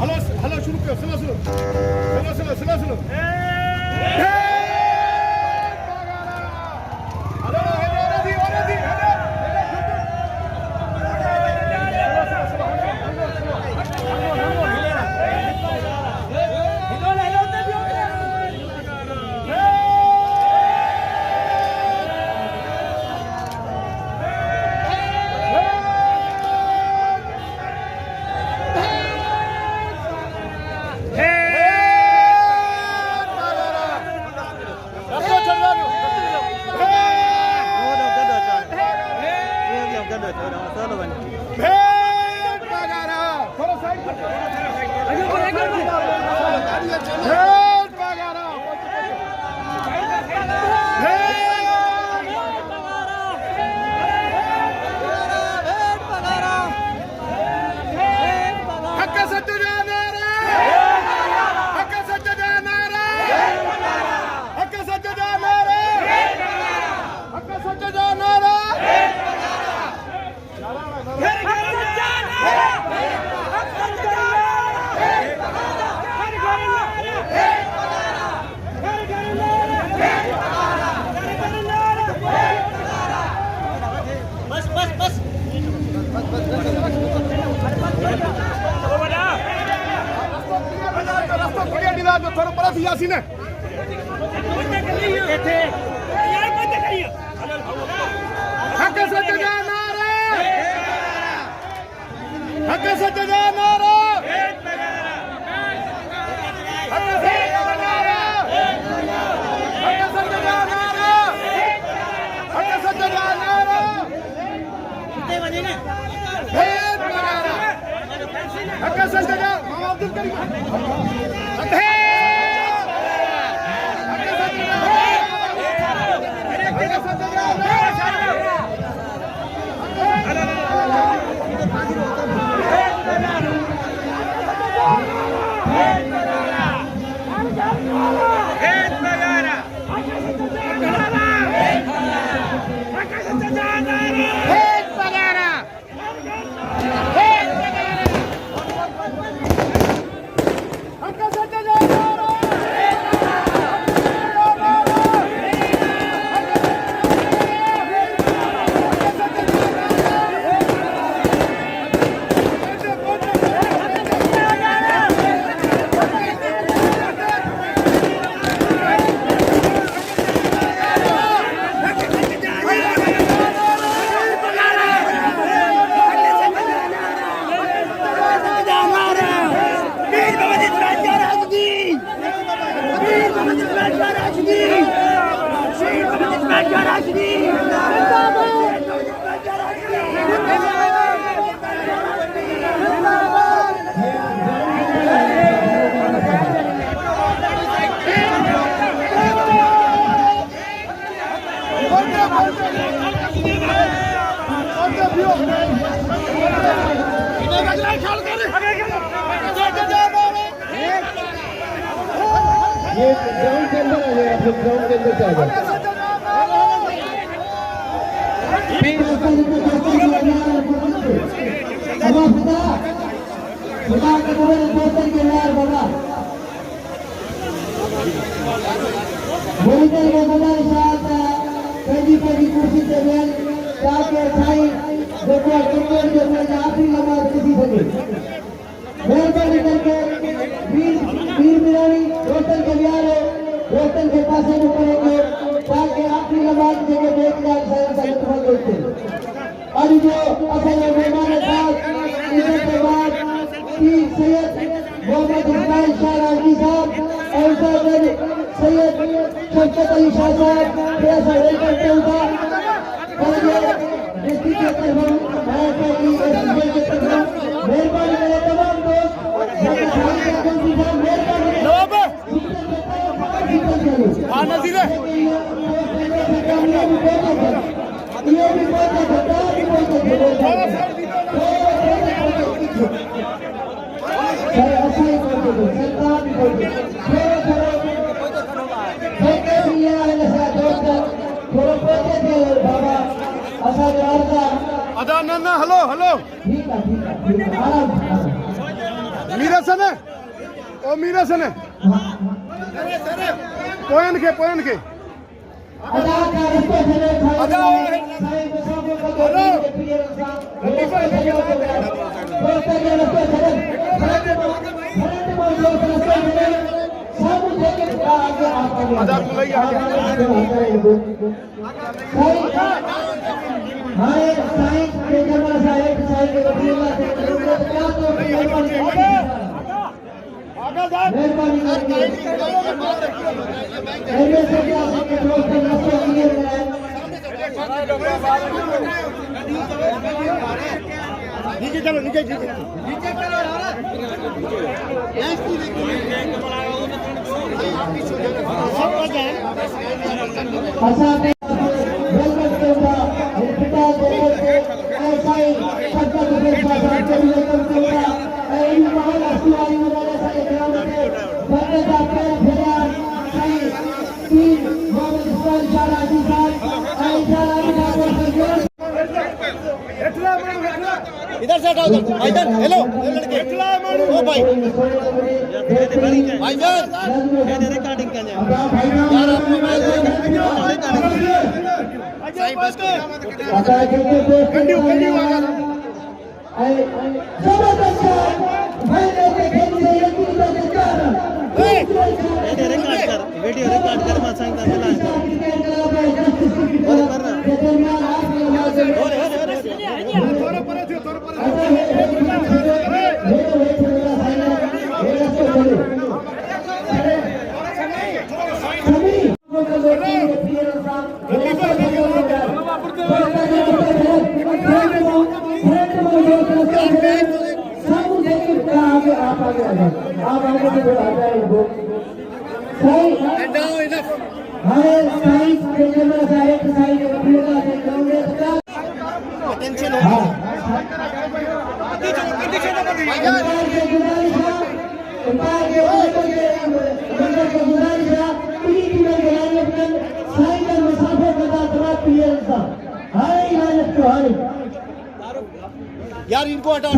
Hello hello शुरू करो slow slow slow slow slow slow थोड़ा परत यासी ने हक सच जा नारा हक सच जा नारा हक सच जा नारा हक सच जा नारा हक सच जा नारा कितने बजे ने हक सच जा अब्दुल करीम ये ग्राउंड के अंदर आ जाए, आप लोग ग्राउंड के अंदर आ जाए। कुर्सी से आखिरी नमाज किसी सके मेहरबानी करके वीर बिरानी रोशन के बिहारो रोशन के पास में करेंगे ताकि आखिरी नमाज जगह देख जाए और जो असल मेहमान साहब इसके बाद सैयद मोहम्मद इस्माइल शाह राजी साहब और सैयद शौकत अली शाह साहब ऐसा वेलकम करता डिस्ट्रिक्ट के मेहरबानी करे तमाम दोस्त अदा ना हेलो हेलो ठीक है मीरा सन है ओ मीरा सन है पोयन के नीचे चलो नीचे इधर से हटाओ भाईजान हेलो लड़के ओ भाई भाईजान ये रिकॉर्डिंग कर यार आप मोबाइल सही बस कंटिन्यू जबरदस्त भाई ने खेल से ये वीडियो रिकॉर्ड कर मैं सांगता मला और करना यार इनको हटाओ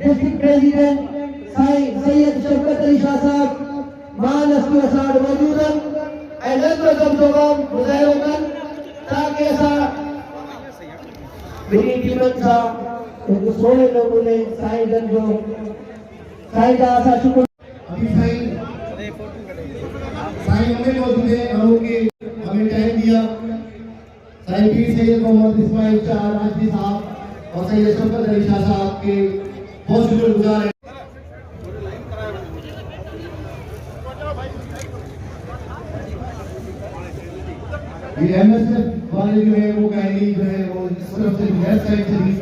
डिस्ट्रिक्ट प्रेसिडेंट सैयद शौकत अली शाह साहब महानस्ती असाद मौजूदन ताकि ऐसा मेरी टीमन सा 16 लोगों ने साईं जन जो साईं का आशा शुक्र अभी साईं हमें मौजूद है हमने हमें टाइम दिया साईं पीर सैयद मोहम्मद इस्माइल शाह राजवी साहब और सैयद शौकत अली शाह साहब के बहुत शुक्रगुजार हैं। ये एमएसएफ वाले जो है वो काइंडली जो है वो इस तरफ से लेफ्ट साइड से भी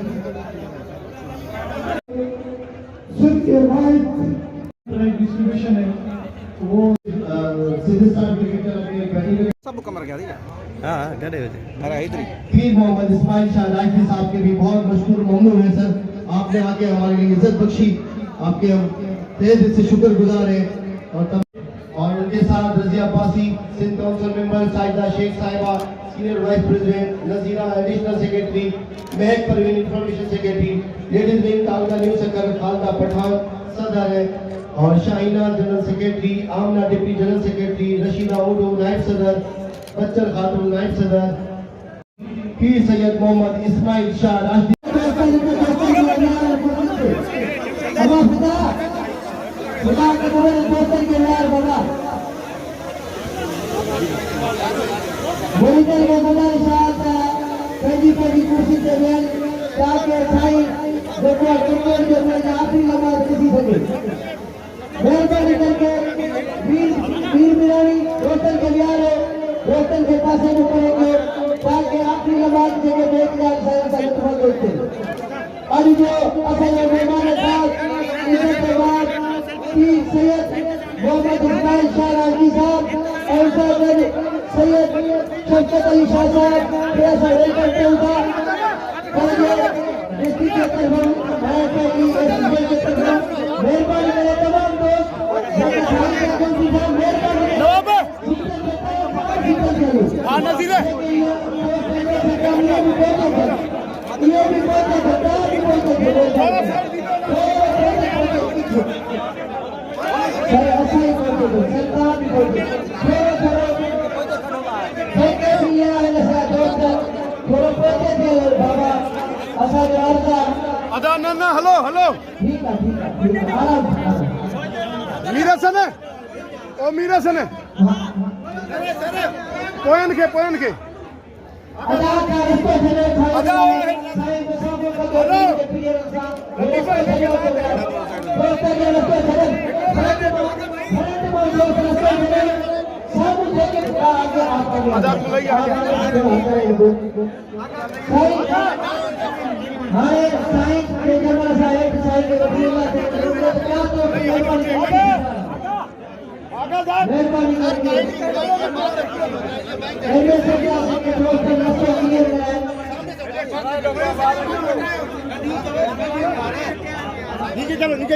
डिस्ट्रीब्यूशन है वो सीधे स्टार क्रिकेटर अपने बैटिंग सब कमर गया ठीक हां गड़े हो अरे इधर पीर मोहम्मद इस्माइल शाह राजवी साहब के भी बहुत मशहूर ममनून है सर आपने आके हमारे लिए इज्जत बख्शी आपके हम तहे दिल से शुक्रगुजार हैं और उनके साथ Razia Abbasi Sindh council member Saida Sheikh Sahiba senior vice president Nazira additional secretary Mahek Parveen information secretary ladies wing Taluka new Sukkur Khalida Pathan सदर है और Shahina general secretary Amna deputy general secretary Rashida उडो नायब सदर बच्चर खातून नायब सदर पीर सैयद मोहम्मद इस्माइल शाह राजवी मेहरबानी करके वीर मिलानी रोशन रोशन के पास में करेंगे ताकि आखिरी नमाज जगह देख जाए और जो असल मेहमान साहब इसके बाद पीर सैयद मोहम्मद इस्माइल शाह राजवी साहब और सैयद शौकत अली शाह साहब ऐसा वेलकम होगा मेहरबानी करें तमाम दोस्त अदा ना हेलो हेलो ठीक है आराम मीरा सन है ओ मीरा सन है पोयन के अदा का रिश्ता चले अदा साईं मुसाफिर का हेलो प्रिय इंसान दोस्तों के रास्ते चले सब लेके आगे आपका अदा बुलाई आगे हमारे साईं के जमाना साईं के वकील से क्या तो मेहरबानी ऐसे से क्या के दोस्त नशे किए नीचे चलो नीचे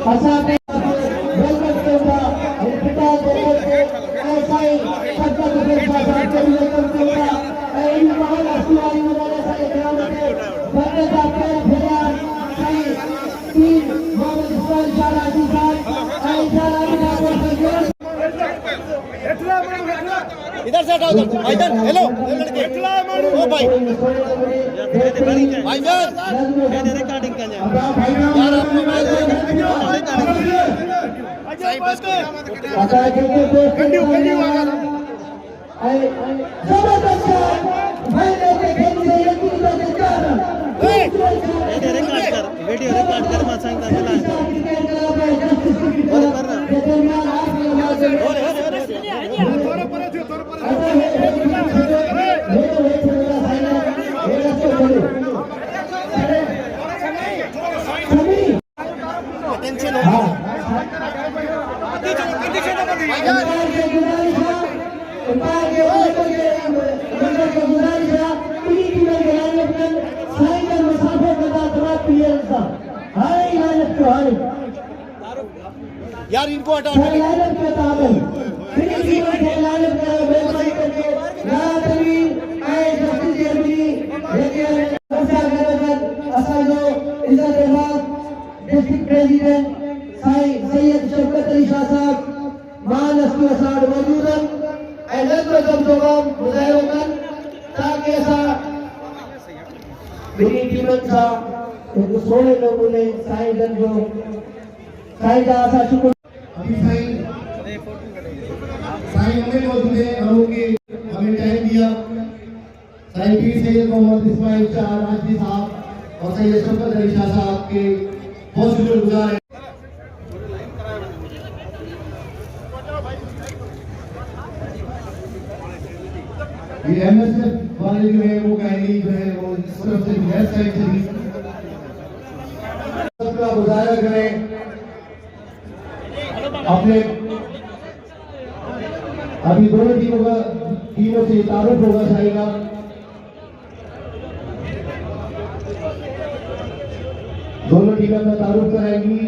अच्छा वेलकम करना पिता जगत के ऐसा ही सबका विशेष साथ में वेलकम करना इन महान अस्तिवादी वाले सारे ग्राम के बंदे का पेड़ फेरा सही तीन मोहम्मद इस्माइल शाह राजी साहब ऐसा राजी साहब इधर से हटाओ भाईजान हेलो लड़के ओ भाई भाईजान मैंने रिकॉर्डिंग कर लिया यार आपको मैं सही बस आता है कि कंटिन्यू जबरदस्त भाई लोग खेल से यकीन करके जा रहा मैंने रिकॉर्ड कर वीडियो रिकॉर्ड कर मैं सांगता चला और कर रहा टेंशन यार इनको हटा डिस्ट्रिक्ट प्रेसिडेंट सैयद शौकत अली शाह साहब महानस्ती असाड मौजूदन मुजाहिरों ताकि ऐसा मेरी टीमन सा तो 16 लोगों ने साईं जो साईं का आशा शुक्र अभी साईं हमें मौजूद है हमें टाइम दिया साईं पीर सैयद मोहम्मद इस्माइल शाह राजी साहब और सैयद शौकत अली शाह साहब के बहुत शुक्रगुजार हैं। ये एमएसएफ वाले जो है वो कहानी जो है वो इस तरफ से गैर साइड से भी सबका मुजाहरा करें अपने अभी दोनों टीमों से तारुफ होगा जाएगा दोनों टीमें का तारुफ कराएंगी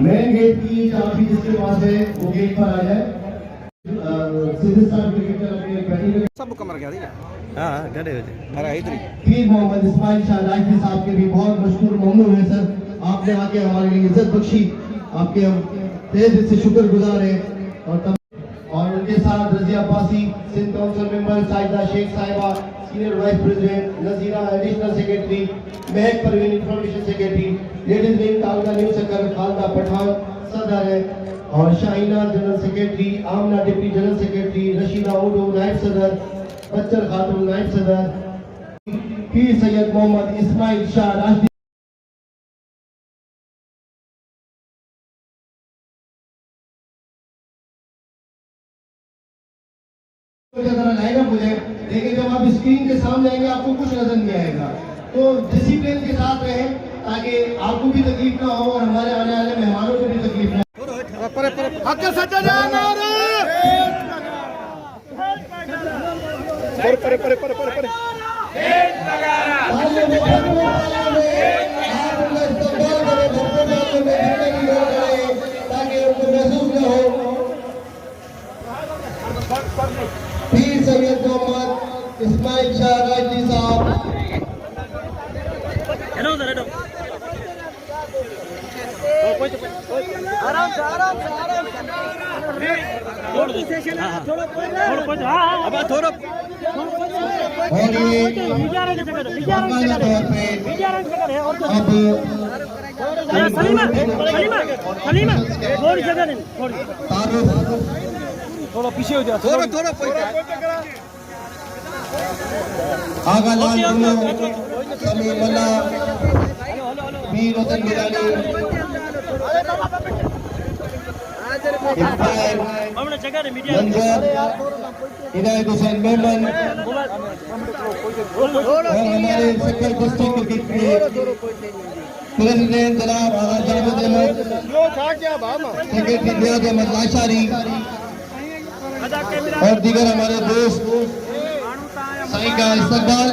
मेन गेट की चाबी जिसके पास है वो गेट पर आ जाए सीधे साथ क्रिकेटर अपने बैटिंग सब कमर गया ठीक है हां गड़े हो अरे इधर पीर मोहम्मद इस्माइल शाह राजी साहब के भी बहुत मशहूर ममनून है सर आपने आके हमारे लिए इज्जत बख्शी आपके हम तहे दिल से शुक्रगुजार हैं और उनके साथ Razia Abbasi Sindh council member Saida Sheikh Sahiba senior vice president Nazira additional secretary Mahek Parveen information secretary ladies wing Taluka new Sukkur Khalida Pathan सदर है और Shahina general secretary Amna deputy general secretary Rashida उडो नायब सदर बच्चर खातून नायब सदर पीर सैयद मोहम्मद इस्माइल शाह राजी लाइनअप हो जाए लेकिन जब आप स्क्रीन के सामने आएंगे आपको कुछ नजर नहीं आएगा तो डिसिप्लिन के साथ रहें ताकि आपको भी तकलीफ ना हो और हमारे आने वाले मेहमानों को भी तकलीफ ना हक सच्चा जाना परे ताकि उनको महसूस न हो पीर सैयद मोहम्मद इस्माइल शाह राजी साहब हेलो अब थोड़ा और ये बाकायदा तौर पे थोड़ा पीछे हो जाओ थोड़ा आगा लाल दुल्लो समीर मल्ला वीर वतन गिरानी इब्राहिम मंजर हिदायत हुसैन मेमन और हमारे सक्कर कुश्ती क्रिकेट के प्रेसिडेंट जनाब आगा जावेद अहमद सेक्रेटरी नियाज अहमद लाशारी और दीगर हमारे दोस्त साईं का इस्तकबाल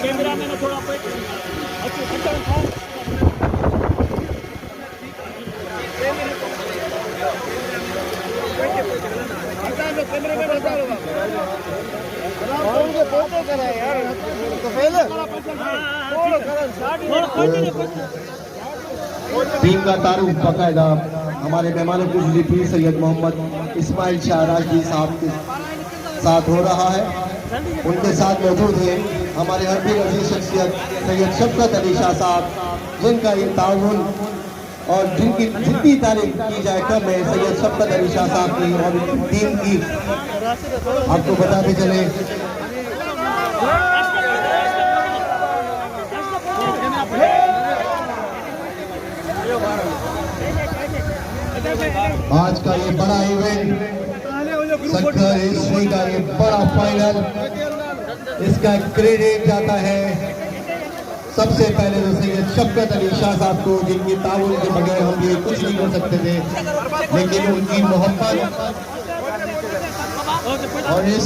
कैमरा में थोड़ा टीम का तारुफ बाकायदा हमारे मेहमानों की जुली पीर सैयद मोहम्मद इस्माइल शाह राजवी साहब के साथ हो रहा है। उनके साथ मौजूद हैं हमारे हरबी अजीज शख्सियत सैयद शफकत अली शाह साहब, जिनका ये ताउन और जिनकी जितनी तारीफ की जाए कम है सैयद शफकत अली शाह साहब की और टीम की। आपको बताते चले आज का ये बड़ा इवेंट सक्कर हिस्ट्री का ये बड़ा फाइनल, इसका क्रेडिट जाता है सबसे पहले तो सैयद शफकत अली शाह साहब को, जिनकी ताउन के बगैर हम ये कुछ नहीं कर सकते थे, लेकिन उनकी मोहब्बत और इस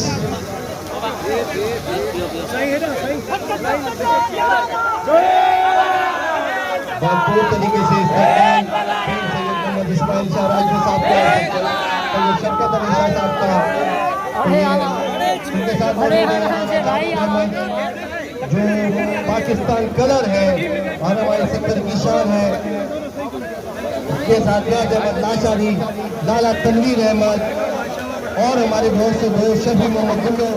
भरपूर तरीके से इस्माइल शाह राजवी साहब का शफकत अली शाह साहब का उनके साथ जो पाकिस्तान कलर है और हमारे सेक्टर की शान है, उसके साथ नियाज अहमद लाशारी, लाला तनवीर अहमद और हमारे बहुत से दोस्त शफी मोहम्मद गुल्लो।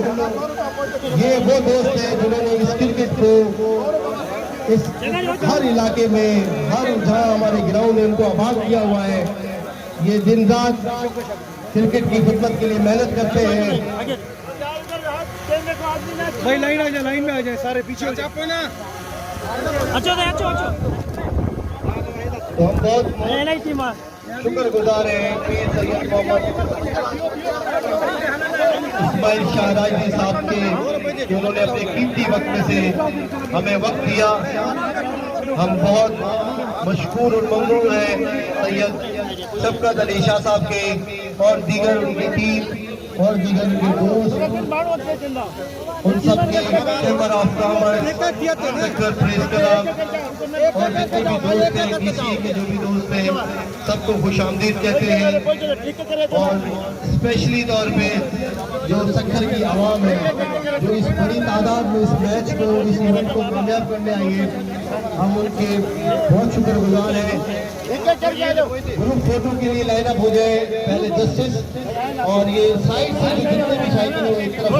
ये वो दोस्त हैं जिन्होंने इस क्रिकेट को इस हर इलाके में हर जहाँ हमारे ग्राउंड में उनको आबाद किया हुआ है। ये दिन रात क्रिकेट की खिदमत के लिए मेहनत करते हैं। भाई लाइन में आ जाए सारे पीछे हो जाओ ना। अच्छा तो हम बहुत शुक्रगुजार हैं पीर सैयद मोहम्मद इस्माइल शाह राजवी साहब के, कि उन्होंने अपने कीमती वक्त में से हमें वक्त दिया। हम बहुत मशकूर और ममनून हैं सैयद शफकत अली शाह साहब के और दीगर उनकी टीम और दीगर उनके दोस्त, उन सब के chamber of commerce, Sukkur press club और जितने भी दोस्त हैं, डीसी के जो भी दोस्त हैं, सबको खुशामदीद कहते हैं। और स्पेशली तौर पे जो सक्कर की आवाम है जो इस बड़ी तादाद में इस मैच को, इस इवेंट को कामयाब करने आई है, हम उनके बहुत शुक्रगुजार हैं। ग्रुप फोटो के लिए लाइन अप हो जाए पहले जस्टिस, और ये साइड से जितने भी शायद एक तरफ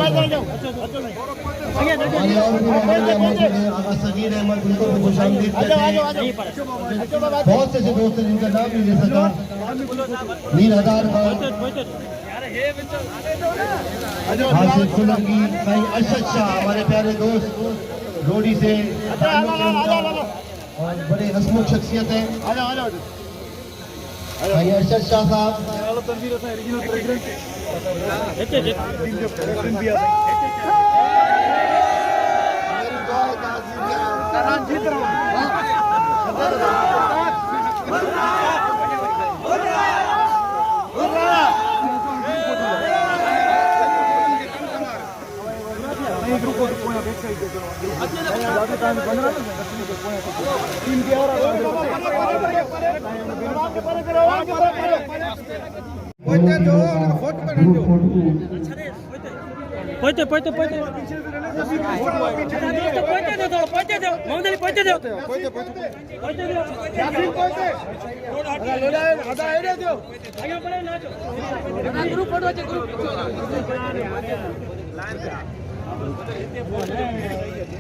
आगा सगीर अहमद, उनको भी खुशामदीद कहते हैं। बहुत से दोस्त हैं जिनका नाम नहीं ले सका, मीर हजार खान, हासिल सोलंकी, भाई अरशद शाह, हमारे प्यारे दोस्त रोडी से और बड़े हसमुख शख्सियत हैं भाई अरशद शाह साहब। પોતે પોતે પોતે પોતે દો મોહમ્મદ અલી પોતે દો પોતે દો આડા એરે દો અહીંયા પડે નાચો ગ્રુપ પડો છે ગ્રુપ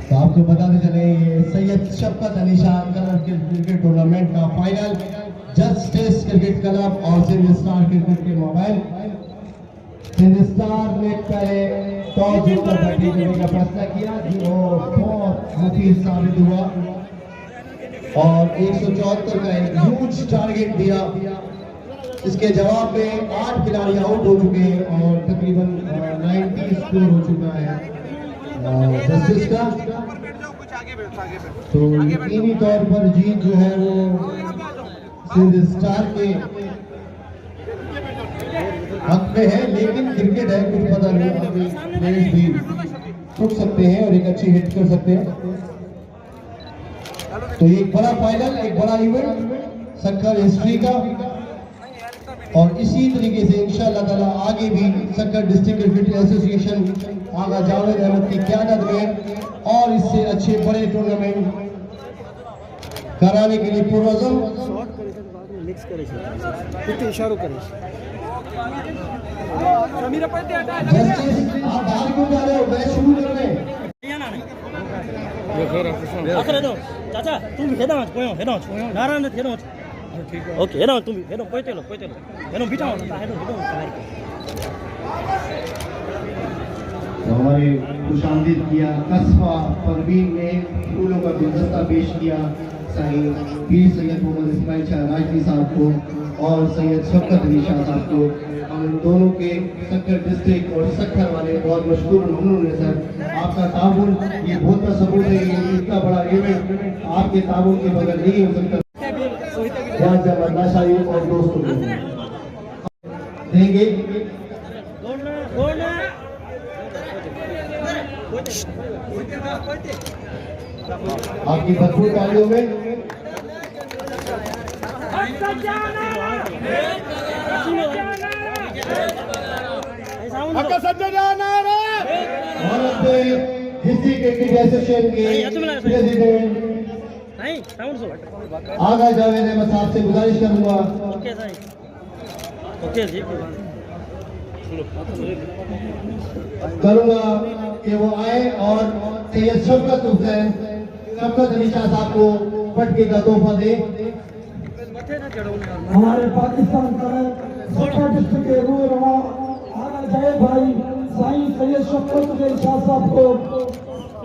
तो आपको बताते चले ये Syed Shafqat Ali Shah colour cricket tournament का final just test cricket club और सिंध स्टार क्रिकेट के मोबाइल सिंध स्टार ने पहले टॉस जीतकर बैटिंग करने का फैसला किया जो बहुत मुफीद साबित हुआ और 174 का एक ह्यूज टारगेट दिया। इसके जवाब में 8 खिलाड़ी आउट हो चुके हैं और तकरीबन 90 स्कोर हो चुका है जस्टिस का। तो यकीनी तौर पर जीत जो है वो सिंध स्टार के हक में है, लेकिन क्रिकेट है कुछ पता नहीं, प्लेयर्स भी टूट सकते हैं और एक अच्छी हिट कर सकते हैं। तो ये एक बड़ा फाइनल, एक बड़ा इवेंट सक्कर हिस्ट्री का और इसी तरीके से इंशाअल्लाह ताला आगे भी सक्कर डिस्ट्रिक्ट क्रिकेट एसोसिएशन आगा जावेद अहमद की क़यादत में और इससे अच्छे बड़े टूर्नामेंट कराने के लिए पुरअज़म इशारो करे जस्टिस आप बाहर क्यों जा रहे हो, मैच शुरू कर रहे हैं। આખરે દો ચાચા તું હેડા કોયો હેડો નારાયણ હેડો ઓકે હેડો તું હેડો પોઈતેલો હેડો બીટાવો હેડો तो हमारे खुशामदीद किया कस्बा परवीन ने फूलों का गुलदस्ता पेश किया सही पीर सैयद मोहम्मद इस्माइल शाह राजवी साहब को और सैयद शफकत अली शाह साहब को। हम इन दोनों के सक्कर डिस्ट्रिक्ट और सक्कर वाले बहुत मशहूर ममनून है सर, आपका ताउन ये बहुत बड़ा सबूत है, ये इतना बड़ा इवेंट आपके ताउन के बगैर नहीं हो सकता। और दोस्तों को देंगे आपकी भरपूर तालियों में डिस्ट्रिक्ट क्रिकेट एसोसिएशन के प्रेसिडेंट आगा जावेद अहमद साहब से गुजारिश करूंगा कि वो आए और सैयद शफकत अली शाह साहब को पटके का तोहफा दे। हमारे पाकिस्तान का सक्कर डिस्ट्रिक्ट के रूरमा आगा जाए भाई साईं सैयद शफकत अली शाह साहब को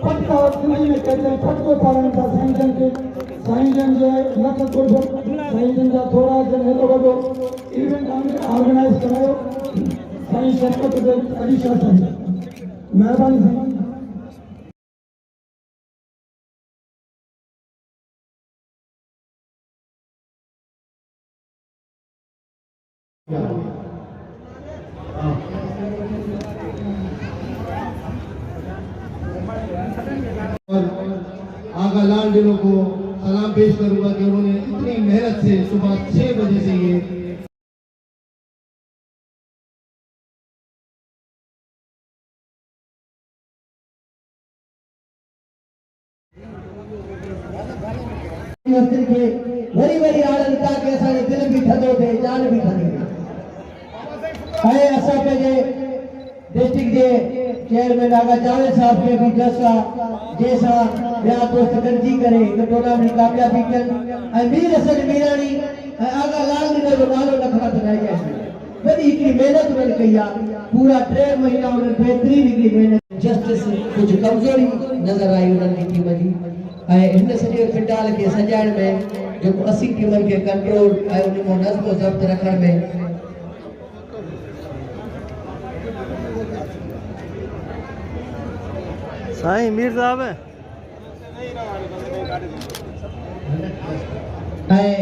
पटका और हिंदी में कहते हैं पटको पालन का साईं जन जो है लख कोड़ो साईं जन का थोड़ा जन हेलो वडो इवेंट ऑर्गेनाइज करायो साईं शफकत अली शाह साहब मेहरबानी साईं। और आगा लाल दिनों को सलाम पेश करूंगा कि उन्होंने इतनी मेहनत से सुबह 6 बजे से ये वरी वरी आनंद था कि असांजो दिल भी थधो थे जान भी थधी ऐं असां पंहिंजे डिस्ट्रिक्ट जे चेयरमैन आगा जावेद साहब खे बि जस आहे जंहिंसां ॿिया दोस्त गॾिजी करे हिक टूर्नामेंट कामयाबी कनि ऐं मीर हसन मीराणी ऐं आगा लाल ॾिनो जो नालो न खणा कराइजे वॾी हिकिड़ी महिनत उन्हनि कई आहे पूरा 3 महीना उन्हनि बेहतरीन हिकिड़ी महिनत जस्टिस कुझु कमज़ोरी नज़र आई उन्हनि जी टीम जी ऐं हिन सॼे फिटाल खे सजाइण में जेको 80 टीमनि खे कंट्रोल ऐं उन में नज़्म ज़ब्त रखण में साईं मीर साहब ऐं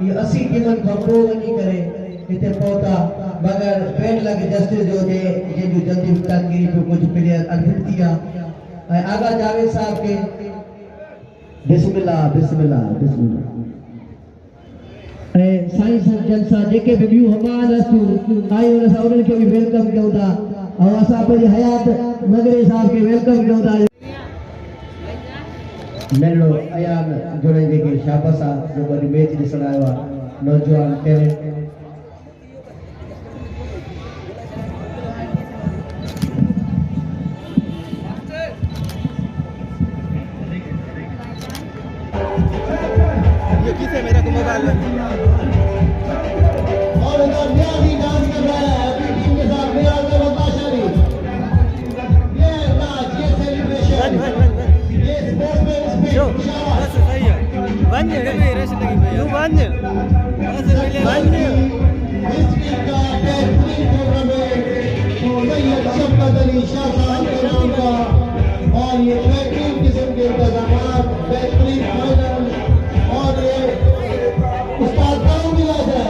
ये 80 टीमनि खां पोइ वञी करे हिते पहुता मगर 2 लाख जस्टिस जो जे जंहिंजूं जल्दी तनकीरी पियो कुझु प्लेयर अनफिट थी विया ऐं आगा जावेद साहब खे बिस्मिल्लाह बिस्मिल्लाह बिस्मिल्लाह साईं जलसा जेके भी ॿियूं हमाल हस्तूं आयूं असां उन्हनि खे बि वेलकम कयूं था और असां पंहिंजे हयात नगरी साहब खे वेलकम कयूं था। नंढड़ो अयान जोड़े जेके शाबाश आहे जो वरी मैच ॾिसण आयो आहे नौजवान टैलेंट। ये किसे मेरा को मोबाइल में और उधर न्याजी डांस कर रहा है अपनी टीम के साथ मिलान में बताशारी। ये नाच, ये सेलिब्रेशन, ये स्पोर्ट्समैन स्पिरिट शाबाश। सही है बंद है रेस लगी भाई तू बंद बंद हिस्ट्री का बेहतरीन टूर्नामेंट तो सैयद शफकत अली शाह साहब के नाम का और ये बेहतरीन किस्म के इंतजाम बेहतरीन फाइनल और ये उस्ताद गाँव मिला जाए।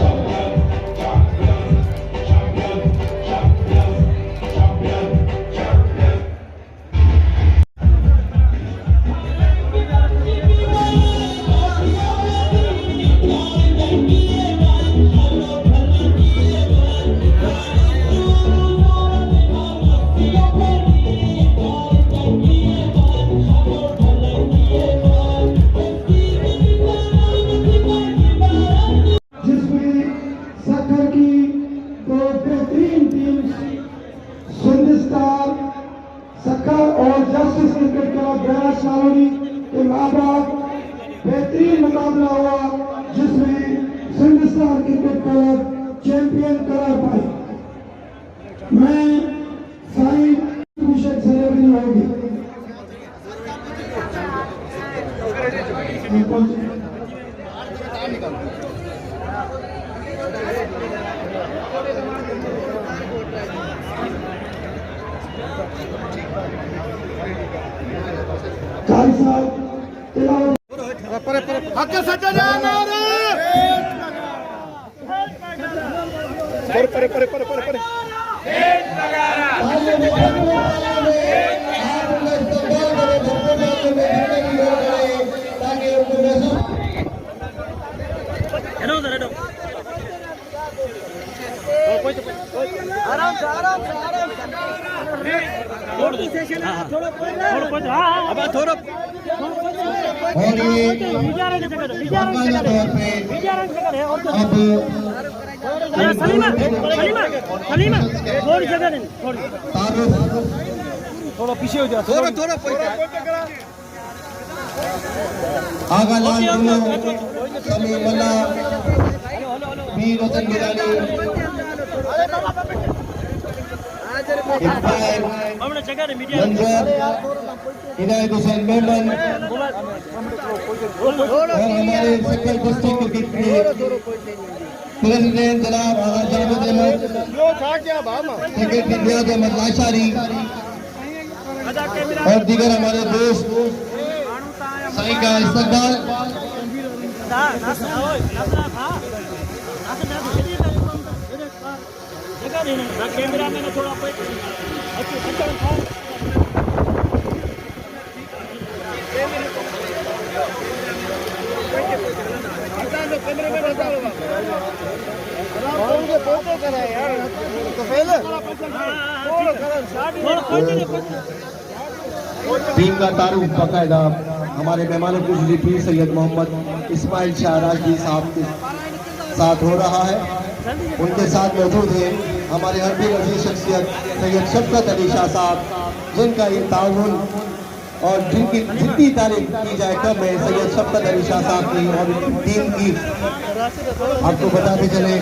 बेहतरीन मुकाबला हुआ जिसमें सिंधस्तान क्रिकेट क्लब चैंपियन करार पाई। मैं साईं अभिषेक सेरेमनी होगी। कारी साहब पर हक सज्जन नारे पर आराम से अब थोड़ा और ये बाकायदा तौर पे थोड़ा पीछे हो जा थोड़ा आगा लाल दुल्लो समी मल्ला वीर वतन गिरानी मंजर हिदायत हुसैन मेमन और हमारे सकल डिस्ट्रिक्ट क्रिकेट प्रेसिडेंट जनाब आगा जावेद अहमद, सेक्रेटरी नियाज अहमद लाशारी और दीगर हमारे दोस्त साईं का इस्तकबाल। कैमरा मैंने थोड़ा टीम का तारुफ बाकायदा हमारे मेहमान खुशली पीर सैयद मोहम्मद इस्माइल शाह राजवी साहब के साथ हो रहा है। उनके साथ मौजूद हैं हमारे हर भी अजीज शख्सियत सैयद शफकत अली शाह साहब, जिनका ये ताउन और जिनकी जितनी तारीफ की जाए कम है सैयद शफकत अली शाह साहब की और टीम की। आपको बताते चले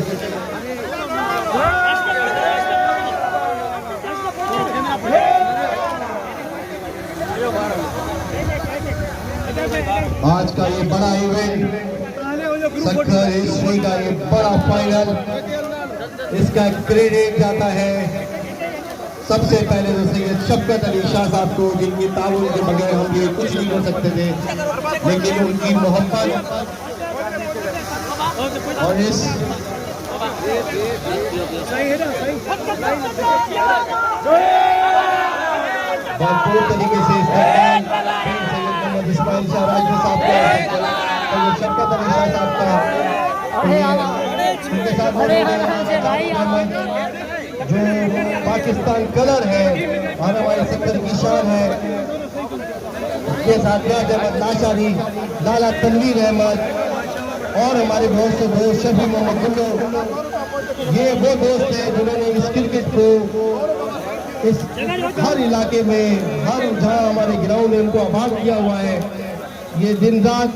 आज का ये बड़ा इवेंट सक्कर हिस्ट्री का ये बड़ा फाइनल, इसका क्रेडिट जाता है सबसे पहले तो सैयद शफकत अली शाह साहब को, जिनकी ताउन के बगैर हम ये कुछ नहीं कर सकते थे, लेकिन उनकी मोहब्बत और इस भरपूर तरीके से इस्माइल शाह राजवी साहब का, शफकत अली शाह साहब का, उनके साथ जो पाकिस्तान कलर है और हमारे सेक्टर की शान है, उसके साथ रियाज अहमद लाशारी, लाला तनवीर अहमद और हमारे बहुत से दोस्त शफी मोहम्मद गुल्लो। ये वो दोस्त हैं जिन्होंने इस क्रिकेट को इस हर इलाके में, हर जहाँ हमारे ग्राउंड में उनको आबाद किया हुआ है। ये दिन रात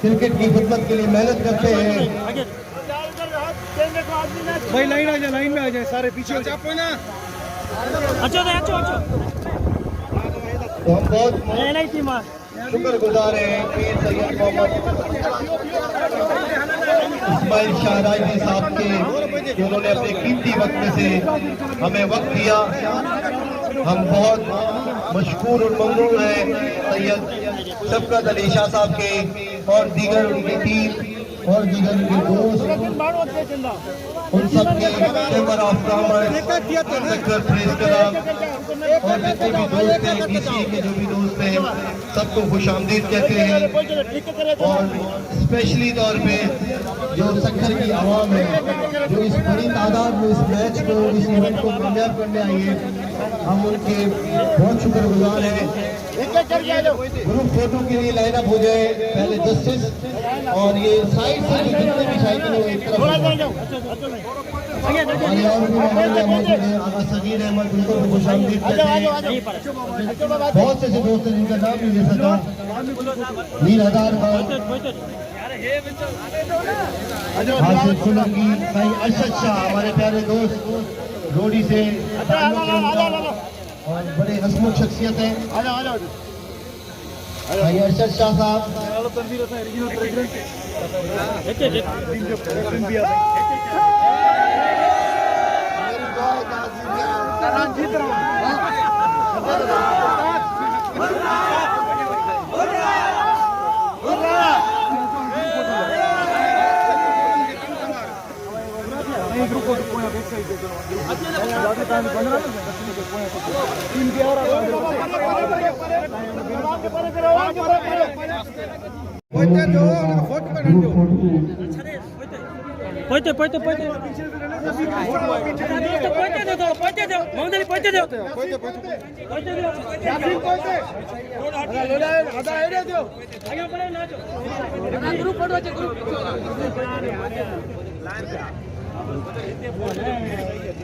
क्रिकेट की खिदमत के लिए मेहनत करते हैं। भाई लाइन में आ जाए सारे पीछे हो जाए ना। अच्छा तो हम बहुत शुक्रगुजार हैं पीर सैयद मोहम्मद इस्माइल शाह राजवी साहब के, कि उन्होंने अपने कीमती वक्त में से हमें वक्त दिया। हम बहुत मशकूर और ममनून हैं सैयद शफकत अली शाह साहब के और दीगर उनकी टीम और दीगर उनके दोस्त, उन सब के chamber of commerce, sector press club और जितने भी दोस्त हैं, डीसी के जो भी दोस्त हैं, सबको खुशामदीद कहते हैं। और स्पेशली तौर पे जो सेक्टर की आवाम है जो इस बड़ी तादाद में इस मैच को, इस इवेंट को कामयाब करने आई है, हम उनके बहुत शुक्रगुजार हैं। ग्रुप फोटो के लिए लाइन अप हो जाए पहले जस्टिस, और ये साइड से जो जितने भी साइकिल हो एक तरफ हमारे और भी मौजूद हैं। आगा सगीर अहमद, उनको भी खुशामदीद कहते हैं। बहुत से दोस्त हैं जिनका नाम नहीं ले सका, मीर हजार हासिल सोलंकी, भाई अरशद शाह, हमारे प्यारे दोस्त रोडी से और बड़े हसमुख शख्सियत हैं भाई अरशद शाह साहब।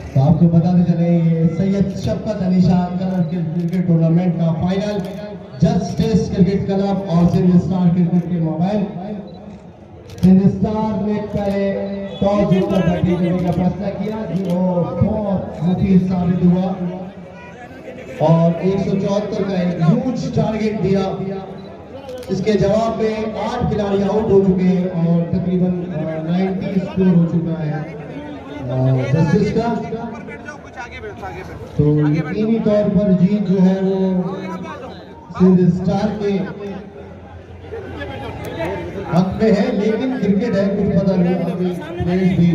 तो आपको बताते चले ये सैयद शफकत अली शाह क्रिकेट टूर्नामेंट का फाइनल जस्टिस क्रिकेट क्लब और सिंध स्टार क्रिकेट के मोबाइल। सिंध स्टार ने पहले टॉस जीतकर बैटिंग करने का फैसला किया, जो बहुत मुफीद साबित हुआ और 174 का एक ह्यूज टारगेट दिया। इसके जवाब में 8 खिलाड़ी आउट हो चुके हैं और तकरीबन 90 स्कोर हो चुका है जस्टिस का। तो यकीनी तौर पर जीत जो है वो सिंध स्टार के हक में है, लेकिन क्रिकेट है, कुछ पता नहीं, अभी प्लेयर्स भी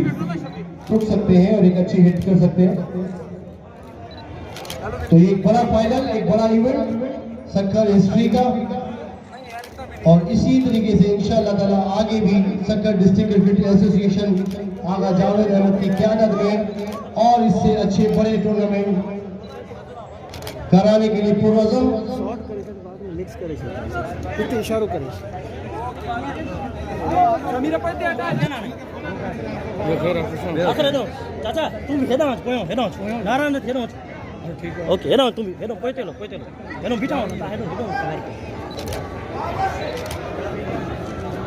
टूट सकते हैं और एक अच्छी हिट कर सकते हैं। तो एक बड़ा फाइनल, एक बड़ा इवेंट सक्कर हिस्ट्री का, और इसी तरीके से इंशाअल्लाह ताला आगे भी सक्कर डिस्ट्रिक्ट क्रिकेट एसोसिएशन आगा जावेद अहमद की क़यादत में और इससे अच्छे बड़े टूर्नामेंट कराने के लिए पुरअज़म। इशारो करे चाचा तुम हेदा मत कोयो हेदा मत नारायण हेदा मत ठीक है ओके हेदा तुम हेदा कोई चलो हेदा बिठाओ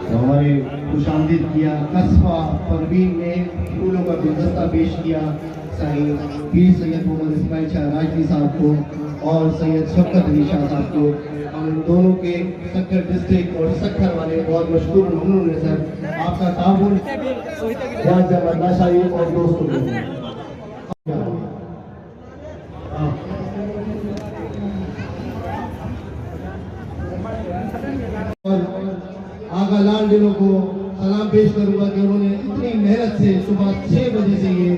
तो हमारे खुशामदीद किया कस्बा परवीन ने फूलों का गुलदस्ता पेश किया सही पीर सैयद मोहम्मद इस्माइल शाह राजवी साहब को और सैयद शफकत अली शाह साहब को। हम दोनों के सक्कर डिस्ट्रिक्ट और सक्कर वाले बहुत मशहूर ममनून है सर, आपका ताउन रियाज अहमद लाशारी और दोस्तों को। आगा लाल जिलों को सलाम पेश करूंगा कि उन्होंने इतनी मेहनत से सुबह 6 बजे से ये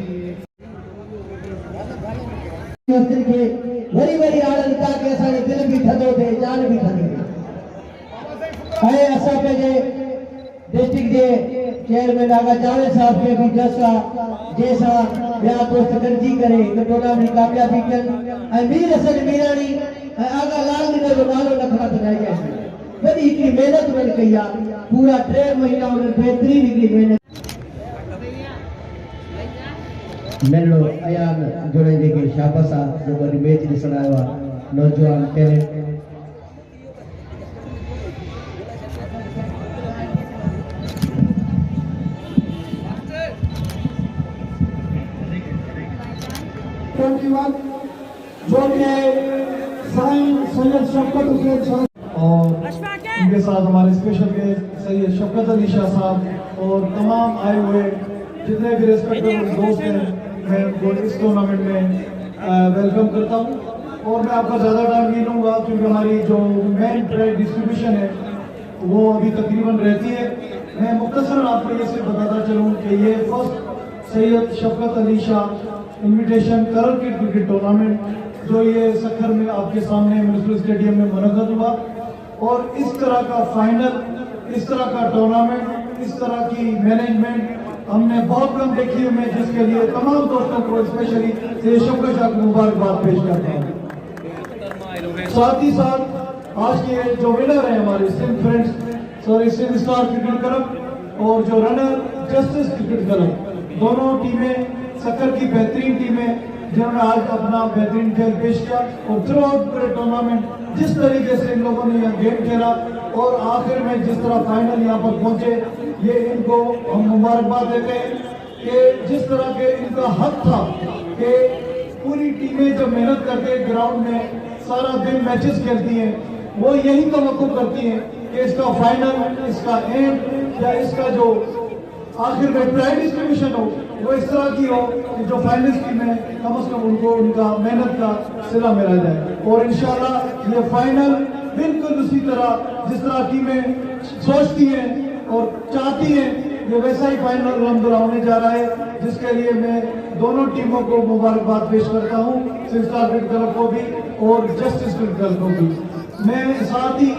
बड़ी बड़ी आनंदता के सारे दिल भी थदो थे, जान भी थदी है। असां पंहिंजे डिस्ट्रिक्ट जे चेयरमैन आगा जावेद साहब के भी जैसा या दोस्त गंजी करे तो टूर्नामेंट कामयाबी कन अमीर हसन मीरानी आगा लाल ने जो नालो नखरा बनाई है बड़ी इतनी मेहनत बन गई पूरा 3 महीना उन्हें बेहतरीन इतनी मेहनत मेलो अयान जोड़े जेके शाबाशा जो वरी मैच ॾिसण आयो आहे नौजवान टैलेंट जो कि साईं सैयद शफकत हुसैन शाह और इनके साथ हमारे स्पेशल गेस्ट सैयद शफकत अली शाह साहब और तमाम आए हुए जितने भी रेस्पेक्टेबल दोस्त हैं मैं उनको इस टूर्नामेंट में वेलकम करता हूं और मैं आपका ज़्यादा टाइम नहीं लूँगा क्योंकि हमारी जो मेन प्राइज डिस्ट्रीब्यूशन है वो अभी तकरीबन रहती है। मैं मुख्तसरन आपको ये सिर्फ बताता चलूँ कि ये फर्स्ट सैयद शफकत अली शाह इन्विटेशन करल किट क्रिकेट टूर्नामेंट जो ये सखर में आपके सामने म्यूनिसिपल स्टेडियम में मुनक़द हुआ और इस तरह का फाइनल, इस तरह का टूर्नामेंट, इस तरह की मैनेजमेंट हमने बहुत कम देखी है। मैं जिसके लिए तमाम दोस्तों को स्पेशली शफकत शाह को मुबारकबाद पेश करता हूँ। साथ ही साथ आज के जो विनर है हमारे सिंध स्टार क्रिकेट क्लब और जो रनर जस्टिस क्रिकेट क्लब, दोनों टीमें सकर की बेहतरीन टीमें जिन्होंने आज अपना बेहतरीन खेल पेश किया और थ्रू आउट पूरे टूर्नामेंट जिस तरीके से इन लोगों ने यह गेम खेला और आखिर में जिस तरह फाइनल यहाँ पर पहुंचे, ये इनको हम मुबारकबाद देते हैं कि जिस तरह के इनका हक था कि पूरी टीमें जब मेहनत करके ग्राउंड में सारा दिन मैचेस खेलती हैं, वो यही तवक्को करती हैं कि इसका फाइनल, इसका एंड या इसका जो आखिर में प्राइज डिस्ट्रीब्यूशन हो वो इस तरह की हो कि जो फाइनलिस्ट टीम है कम से कम उनको उनका मेहनत का सिला मिला जाए और इंशाल्लाह ये फाइनल बिल्कुल उसी तरह जिस तरह टीमें सोचती हैं और चाहती हैं ये वैसा ही फाइनल अलहमदुलिल्लाह होने जा रहा है, जिसके लिए मैं दोनों टीमों को मुबारकबाद पेश करता हूँ, सिंध स्टार क्रिकेट क्लब को भी और जस्टिस क्रिकेट क्लब को भी। मैं साथ ही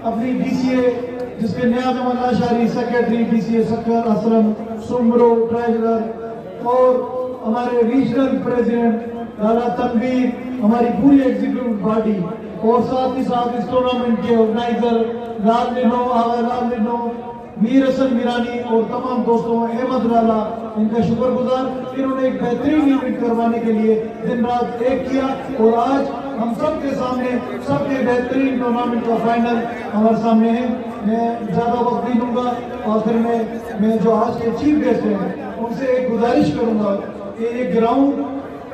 अपनी DCA जिसके Niaz Ahmed Lashari secretary DCA Sukkur Aslam Soomro treasurer और हमारे रीजनल प्रेसिडेंट लाला तनवीर, हमारी पूरी एग्जीक्यूटिव बॉडी और साथ ही साथ इस टूर्नामेंट के ऑर्गेनाइजर लाल लिनो मीर हसन मीरानी और तमाम दोस्तों अहमद लाला, इनका शुक्रगुजार। इन्होंने एक बेहतरीन इवेंट करवाने के लिए दिन रात एक किया और आज हम सबके सामने सबके बेहतरीन टूर्नामेंट का फाइनल हमारे सामने है। मैं ज़्यादा वक्त नहीं लूँगा। आखिर में मैं जो आज के चीफ गेस्ट हैं उनसे एक गुजारिश करूँगा कि ये ग्राउंड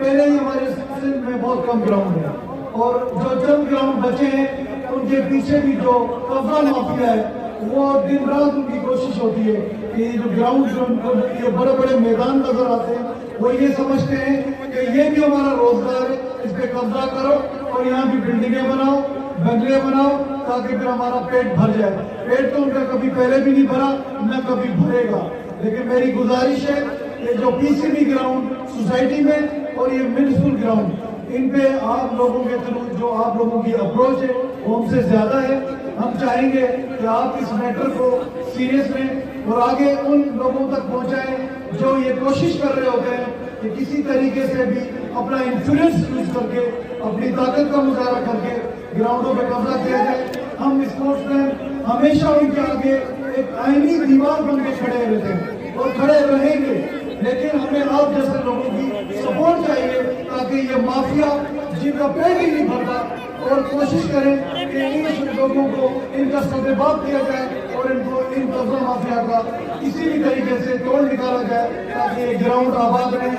पहले ही हमारे सिंध में बहुत कम ग्राउंड है और जो चंद ग्राउंड बचे हैं उनके पीछे भी जो कब्जा माफिया है वो दिन रात उनकी कोशिश होती है कि जो ग्राउंड जो उनको ये बड़े बड़े मैदान नजर आते हैं वो ये समझते हैं कि ये भी हमारा रोजगार है, इस पे कब्जा करो और यहाँ भी बिल्डिंगें बनाओ, बंगले बनाओ ताकि फिर हमारा पेट भर जाए। पेट तो उनका कभी पहले भी नहीं भरा, न कभी भरेगा। लेकिन मेरी गुजारिश है कि जो PCB ग्राउंड सोसाइटी में और ये म्यूनिसिपल ग्राउंड, इन पे आप लोगों के थ्रू जो आप लोगों की अप्रोच है वो हमसे ज्यादा है। हम चाहेंगे कि आप इस मैटर को सीरियस लें और आगे उन लोगों तक पहुंचाएं जो ये कोशिश कर रहे होते हैं कि किसी तरीके से भी अपना इन्फ्लुएंस यूज करके अपनी ताकत का मुजाहरा करके ग्राउंडों पे कब्जा किया जाए। हम स्पोर्ट्समैन हमेशा उनके आगे एक आईनी दीवार बन के खड़े रहते हैं और खड़े रहेंगे, लेकिन हमें आप जैसे लोगों की सपोर्ट चाहिए ताकि ये माफिया जिनका पेट ही नहीं भरता और कोशिश करें कि इन लोगों को इनका सदेबाब किया जाए और इनको इन कब्जा माफिया का किसी भी तरीके से तोड़ निकाला जाए ताकि ये ग्राउंड आबाद रहे,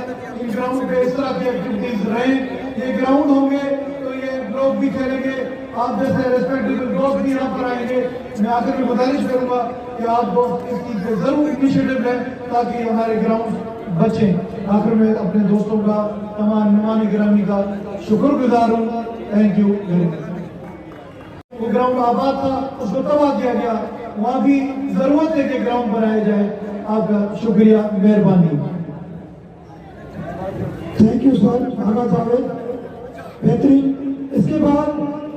इन ग्राउंड पे इस तरह की एक्टिविटीज रहें। ये ग्राउंड होंगे तो ये लोग भी खेलेंगे, आप जैसे रेस्पेक्टेबल दोस्त भी यहाँ पर आएंगे। मैं आखिर में गुजारिश करूंगा कि आप दोस्त इस चीज पे जरूर इनिशिएटिव लें ताकि हमारे ग्राउंड बचे। आखिर में अपने दोस्तों का तमाम मेहमान गिरामी का शुक्रगुजार हूँ। Thank you very much. वो ग्राउंड आबाद था, उसको तबाह किया गया, वहाँ भी जरूरत है कि ग्राउंड बनाया जाए। आपका शुक्रिया, मेहरबानी। थैंक यू सर आगा जावेद, बेहतरीन। इसके बाद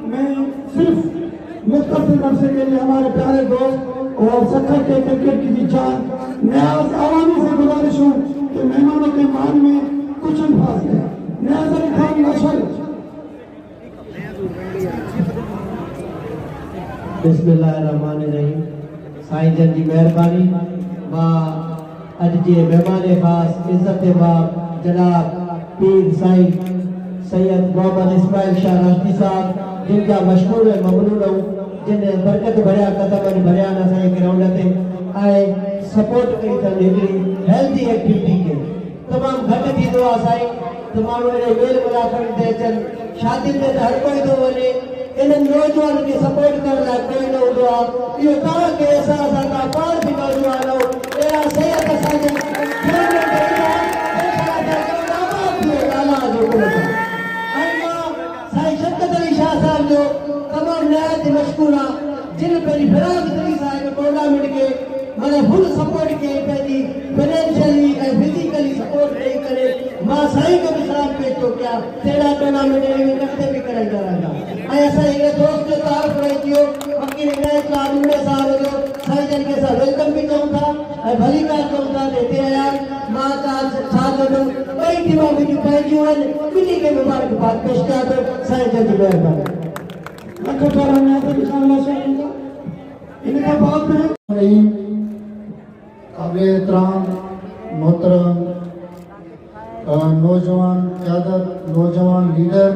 मैं सिर्फ मुख्तसर अरसे के लिए हमारे प्यारे दोस्त और सखर के क्रिकेट की जान न्याज आवामी से गुजारिश हूँ कि मेहमानों के मान में कुछ अल्फाज है। न्याज अली खान नशर। बिस्मिल्लाहिर्रहमानिर्रहीम। साईं जन जी मेहरबानी। मां अज जे मेहमान खास इज्जत बाब जनाब पीर साईं सैयद मोहम्मद इस्माइल शाह राशदी साहब जिनका मशहूर है ममनून हूं जिन बरकत भरिया कदम भरिया असांजे ग्राउंड ते आए सपोर्ट कई अथनि हिकिड़ी हेल्दी एक्टिविटी खे तमामु घटि थींदो आहे साईं त माण्हू अहिड़े मेल मुलाक़ात ते अचनि शादियुनि में त हर कोई थो वञे इन्हनि नौजवाननि खे सपोर्ट करण लाइ कोई न हूंदो आहे। इहो तव्हांखे अहसासु आहे तव्हां पाण बि नौजवान हो अहिड़ा सिहत असांजे साईं शफ़क़त अली शाह साहब जो तमामु निहायत मशहूर आहे जिन पंहिंजी फिराक अली साहिब टूर्नामेंट खे माना फुल सपोर्ट कई पंहिंजी फाइनेंशियली ऐं फिजिकली सपोर्ट ॾेई करे मां साईं खे बि सलाम पेश थो कयां तहिड़ा टूर्नामेंट अॻिते बि कराईंदा रहंदा। ऐं असां हिन दोस्त जो तारीफ़ रही थियो वकील इनायत लाल साहब जो साईं जन खे असां वेलकम बि चऊं था ऐं भली ॻाल्हि चऊं था त हिते आया मां तव्हां साथ गॾु ॿई टीमूं मुंहिंजूं पंहिंजियूं आहिनि ॿिन्ही खे मुबारकबाद पेश कयां थो। साईं जन जी महिरबानी। लख सारा न्याज अली खान नशर इनके बाद में काबिल एहतराम मोहतरम नौजवान क़यादत नौजवान लीडर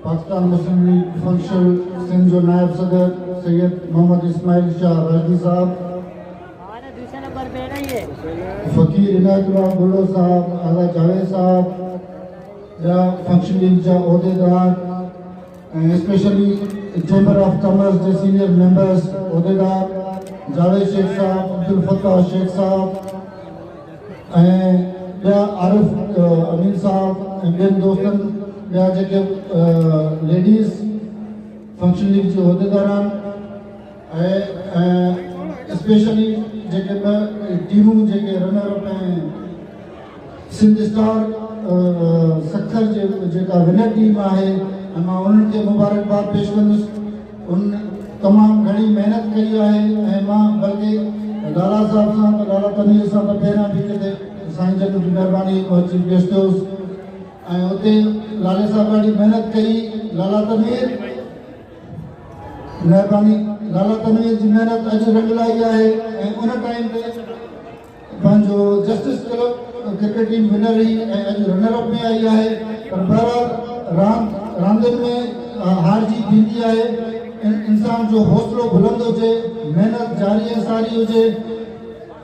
पाकिस्तान मुस्लिम लीग फंक्शन सिंध जो नायब सदर सैयद मोहम्मद इस्माइल शाह राशदी साहब फ़कीर इनायतुल्लाह बुल्लो साहब आला जावेद साहब या फंक्शन लीग जा उहदेदार स्पेशली चैम्बर ऑफ कॉमर्स के सीनियर मेंबर्स उहदेदार जावेद शेख साहब अब्दुल फत्ताह शेख साहब ॿिया आरिफ अमीन साहब ऐं ॿियनि दोस्तनि ॿिया जेके लेडीज़ फंक्शन लीग जे उहदेदार आहिनि ऐं स्पेशली जेके ॿ टीमूं जेके रनर अप ऐं सिंध स्टार सखर जे जेका विनर टीम आहे ऐं मां उन्हनि खे मुबारकबाद पेश कंदुसि। उन तमामु घणी महिनत कई आहे ऐं मां बल्कि लाला साहब सां त लाला तनवीर सां त पहिरियां बि किथे साईं जन जी महिरबानी चीफ गेस्ट हुउसि ऐं उते लाले साहब ॾाढी महिनत कई। लाला तनवीर महिरबानी लाला तनवीर जी महिनत अॼु रंग लाई आहे ऐं उन टाइम ते पंहिंजो justice club cricket team winner रही ऐं अॼु रनर अप में आई आहे। पर बहरहाल रांदियुनि में हार जीत थींदी आहे। इंसान जो हौसलो बुलंद हुजे महिनत जारी ऐं सारी हुजे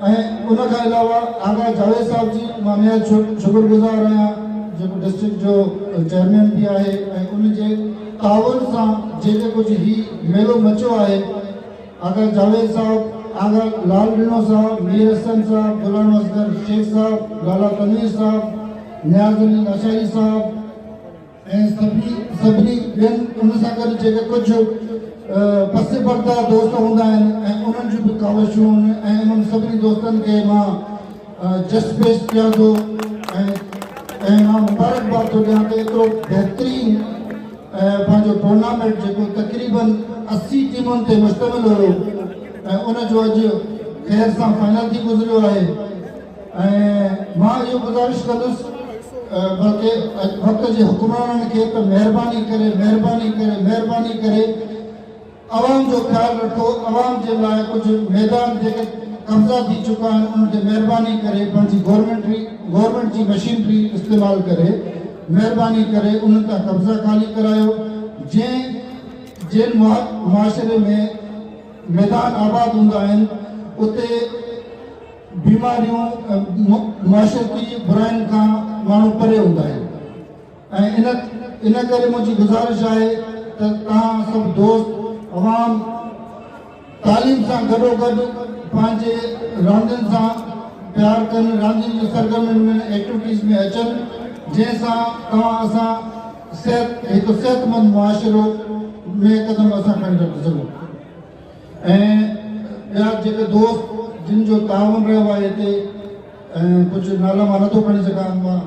ऐं उन खां अलावा आगा जावेद साहब जी मां निहायत शुक्रगुज़ार आहियां जेको डिस्ट्रिक्ट जो चेयरमैन भी आहे ऐं उनजे ताउन सां जेके कुझु ही मेलो मचो आहे आगा जावेद साहब आगा लाल ॾिनो साहब मीर हसन साहब गुलाम असगर शेख साहब लाला तनवीर साहब नियाज़ अली नशारी साहब ऐं सभिनी ॿियनि उन सां गॾु जेके कुझु पसे पर्दा दोस्त हूंदा आहिनि ऐं उन्हनि जूं बि काविशूं ऐं उन्हनि सभिनी दोस्तनि खे मां जस्ट पेश कयां थो ऐं मां मुबारकबाद थो ॾियां त एतिरो बहितरीन पंहिंजो टूर्नामेंट जेको तक़रीबन 80 टीमुनि ते मुश्तमिल हुयो ऐं उनजो अॼु ख़ैर सां फाइनल थी गुज़रियो आहे। ऐं मां इहो गुज़ारिश कंदुसि बल्कि वक़्त जे हुक्मराननि खे त महिरबानी करे आवाम जो ख्याल रखो। आवाम जे लाइ कुझु मैदान जेके कब्ज़ा थी चुका आहिनि उनखे महिरबानी करे पंहिंजी गवर्नमेंट जी मशीनरी इस्तेमालु करे महिरबानी करे उन तां कब्ज़ा ख़ाली करायो। जिन मुआशरे में मैदान आबाद हूंदा आहिनि उते बीमारियूं मुआशरती बुराइनि खां माण्हू परे हूंदा आहिनि ऐं इन करे मुंहिंजी गुज़ारिश आहे त तव्हां सभु दोस्त अवाम तालीम सां गॾोगॾु पंहिंजे रांदियुनि सां प्यार कनि रांदियुनि जी सरगर्मियुनि में एक्टिविटीज़ में अचनि जंहिंसां तव्हां असां हिकु सिहतमंद मुआशिरो में क़दम असां खणी रखी सघूं। ऐं ॿिया जेके दोस्त जिन जो ताउन रहियो आहे हिते कुझु नाला मां नथो खणी सघां मां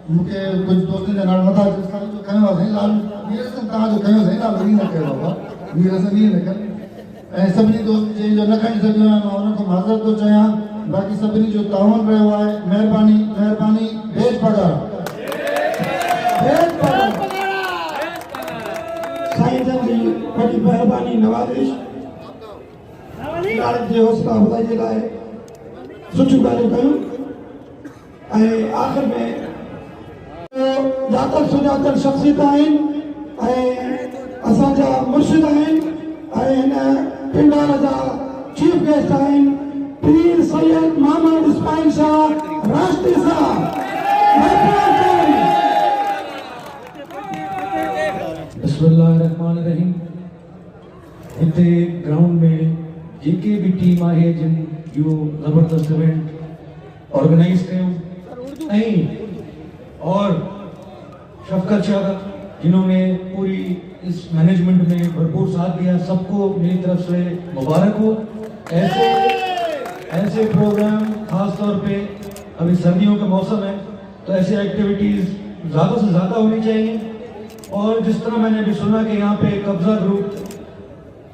मूंखे कुझु दोस्तनि जा नाला नथा खयो आहे साईं लाल मीर हसन तव्हांजो खयो साईं लाल वरी न कयो आहे मीर हसन ईअं न कनि ऐं सभिनी दोस्त जंहिंजो न खणी सघियो आहियां मां उन्हनि खां माज़रत थो चाहियां बाकी सभी जो तावन रहे हुआ है मेहरबानी मेहरबानी देश पगार साईं जन जी वॾी महिरबानी नवाज़िश ॾाढे जे हौसला अफ़ज़ाई जे लाइ सुठियूं ॻाल्हियूं कयूं ऐं आख़िर में जातल सुञातल शख़्सियत आहिनि ऐं असांजा मुर्शिद आहिनि ऐं हिन पिंडार जा चीफ गेस्ट आहिनि पीर सैयद मोहम्मद इस्माइल शाह राष्ट्री साहब बिस्मिल्लाहिर्रहमानिर्रहीम। हिते ग्राउंड में जेके भी टीम आहे जिन इहो ज़बरदस्त इवेंट ऑर्गेनाइज कयूं ऐं और शफकत शाह जिन्होंने पूरी इस मैनेजमेंट में भरपूर साथ दिया, सबको मेरी तरफ से मुबारक हो। ऐसे प्रोग्राम खास तौर पे अभी सर्दियों का मौसम है तो ऐसी एक्टिविटीज़ ज़्यादा से ज़्यादा होनी चाहिए। और जिस तरह मैंने अभी सुना कि यहाँ पे कब्जा ग्रुप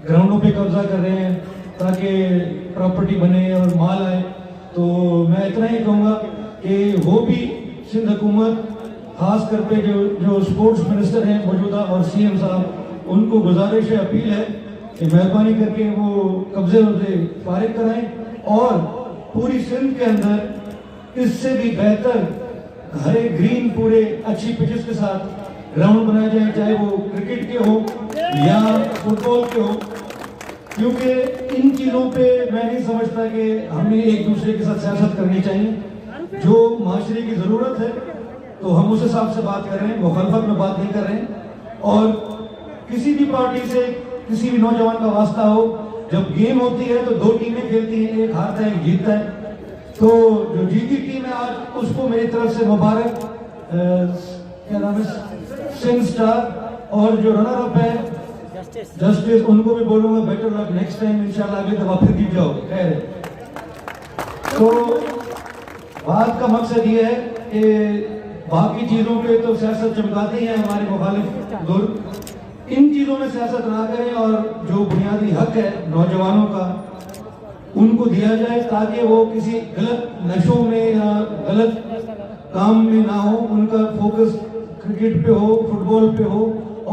ग्राउंडों पे कब्जा कर रहे हैं ताकि प्रॉपर्टी बने और माल आए, तो मैं इतना ही कहूँगा कि वो भी सिंध हुकूमत खास कर पे जो स्पोर्ट्स मिनिस्टर हैं मौजूदा और सीएम साहब, उनको गुजारिश है, अपील है कि मेहरबानी करके वो कब्जे से फारिग कराएं और पूरी सिंध के अंदर इससे भी बेहतर हरे ग्रीन पूरे अच्छी पिचेस के साथ ग्राउंड बनाए जाए, चाहे वो क्रिकेट के हो या फुटबॉल के हो, क्योंकि इन चीज़ों पे मैं नहीं समझता कि हमें एक दूसरे के साथ सियासत करनी चाहिए। जो माशरे की ज़रूरत है तो हम उस हिसाब से बात कर रहे हैं, मुखालफत में बात नहीं कर रहे हैं। और किसी भी पार्टी से किसी भी नौजवान का वास्ता हो, जब गेम होती है तो दो टीमें खेलती हैं, एक हारता है एक जीतता है। तो जो जीती टीम है आज उसको मेरी तरफ से मुबारक, क्या नाम है, सिंध स्टार, और जो रनर अप है जस्टिस, उनको भी बोलूंगा बेटर लक नेक्स्ट टाइम, इंशाल्लाह अगली दफा फिर जीत जाओगे। खैर तो बात का मकसद ये है कि बाकी चीजों पे तो सियासत चमकाते हैं हमारे मुखालिफ दुर, इन चीजों में सियासत ना करें और जो बुनियादी हक है नौजवानों का उनको दिया जाए ताकि वो किसी गलत नशों में या गलत काम में ना हो। उनका फोकस क्रिकेट पे हो, फुटबॉल पे हो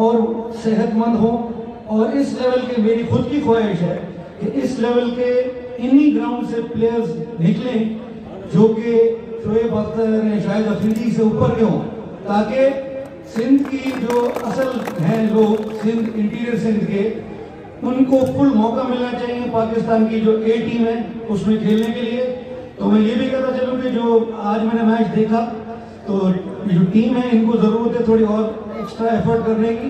और सेहतमंद हो। और इस लेवल के मेरी खुद की ख्वाहिश है कि इस लेवल के इन्हीं ग्राउंड से प्लेयर्स निकलें जो कि शोएब अख्तर या शाहिद अफरीदी से ऊपर के हों, ताकि सिंध की जो असल हैं लोग, सिंध इंटीरियर सिंध के, उनको फुल मौका मिलना चाहिए पाकिस्तान की जो ए टीम है उसमें खेलने के लिए। तो मैं ये भी कहता चलूँ कि जो आज मैंने मैच देखा तो जो टीम है इनको ज़रूरत है थोड़ी और एक्स्ट्रा एफर्ट करने की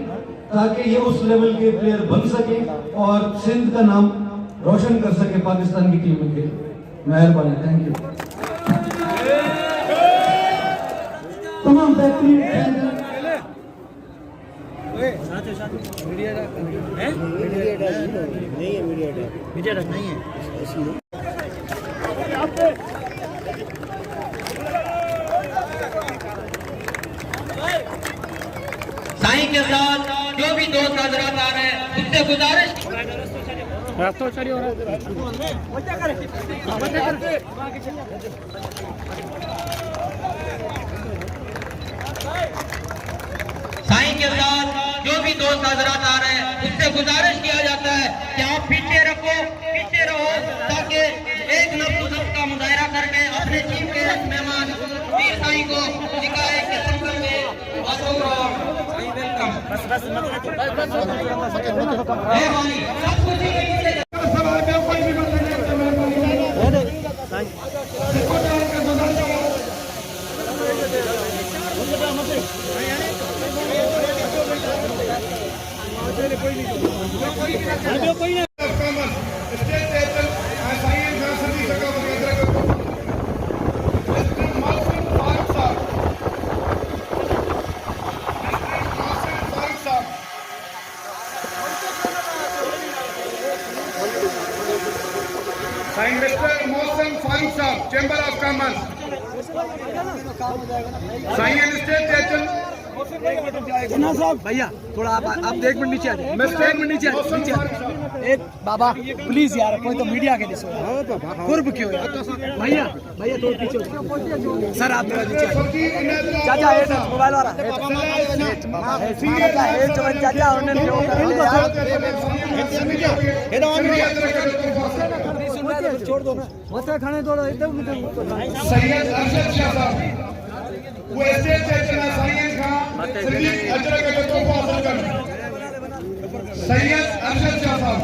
ताकि ये उस लेवल के प्लेयर बन सके और सिंध का नाम रोशन कर सके पाकिस्तान की टीम में। मेहरबानी, थैंक यू। तमाम बेहतरीन मीडिया नहीं है। साईं के साथ जो भी दोस्त हजरात आ रहे हैं उनसे गुजारिश, साईं के साथ जो भी दोस्त हजरात आ रहे हैं उनसे गुजारिश किया जाता है कि आप पीछे रहो ताकि एक नफ्स का मुजाहरा करके अपने चीफ के मेहमान पीर साईं को दिखाए कि संगत में Saint Mr. Mohsen Farooq Sahab, Chamber of Commerce. Saint State Churchill जना साहब भैया थोड़ा आप 1 मिनट नीचे आ जाइए। मैं 1 मिनट नीचे आ जाइए। एक बाबा प्लीज यार, कोई तो मीडिया के दिसो कुर्ब क्यों यार। भैया भैया थोड़ा पीछे हो। सर आप थोड़ा नीचे आ जाइए। चाचा हेड मोबाइल वाला चाचा उन्होंने जो छोड़ दो ना मत खाने थोड़ा एकदम सैयद अरशद शाह साहब वो ऐसे चेतना साइंस का सिंधी अजर का जो तोहफा हासिल कर सैयद अरशद शाह साहब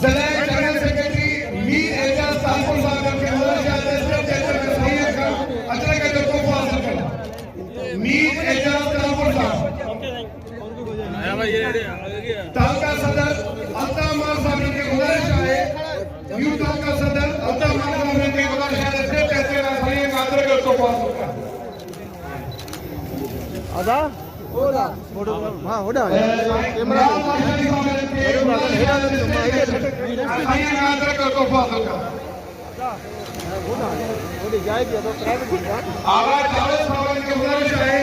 जिला जनरल सेक्रेटरी मीर एजाज साहब साहब के हवाले से ऐसे चेतना साइंस का अजर का जो तोहफा हासिल कर मीर एजाज साहब तालका सदर अल्ताफ मान साहब की गुजारिश है यूथ का सदर अल्ताफ मान साहब की गुजारिश है ऐसे चेतना साइंस का अजर का तोहफा हासिल कर आजा होड़ा हां होड़ा कैमरा जाएगी तो प्राइवेट आवाज जावेद साहब की गुजारिश है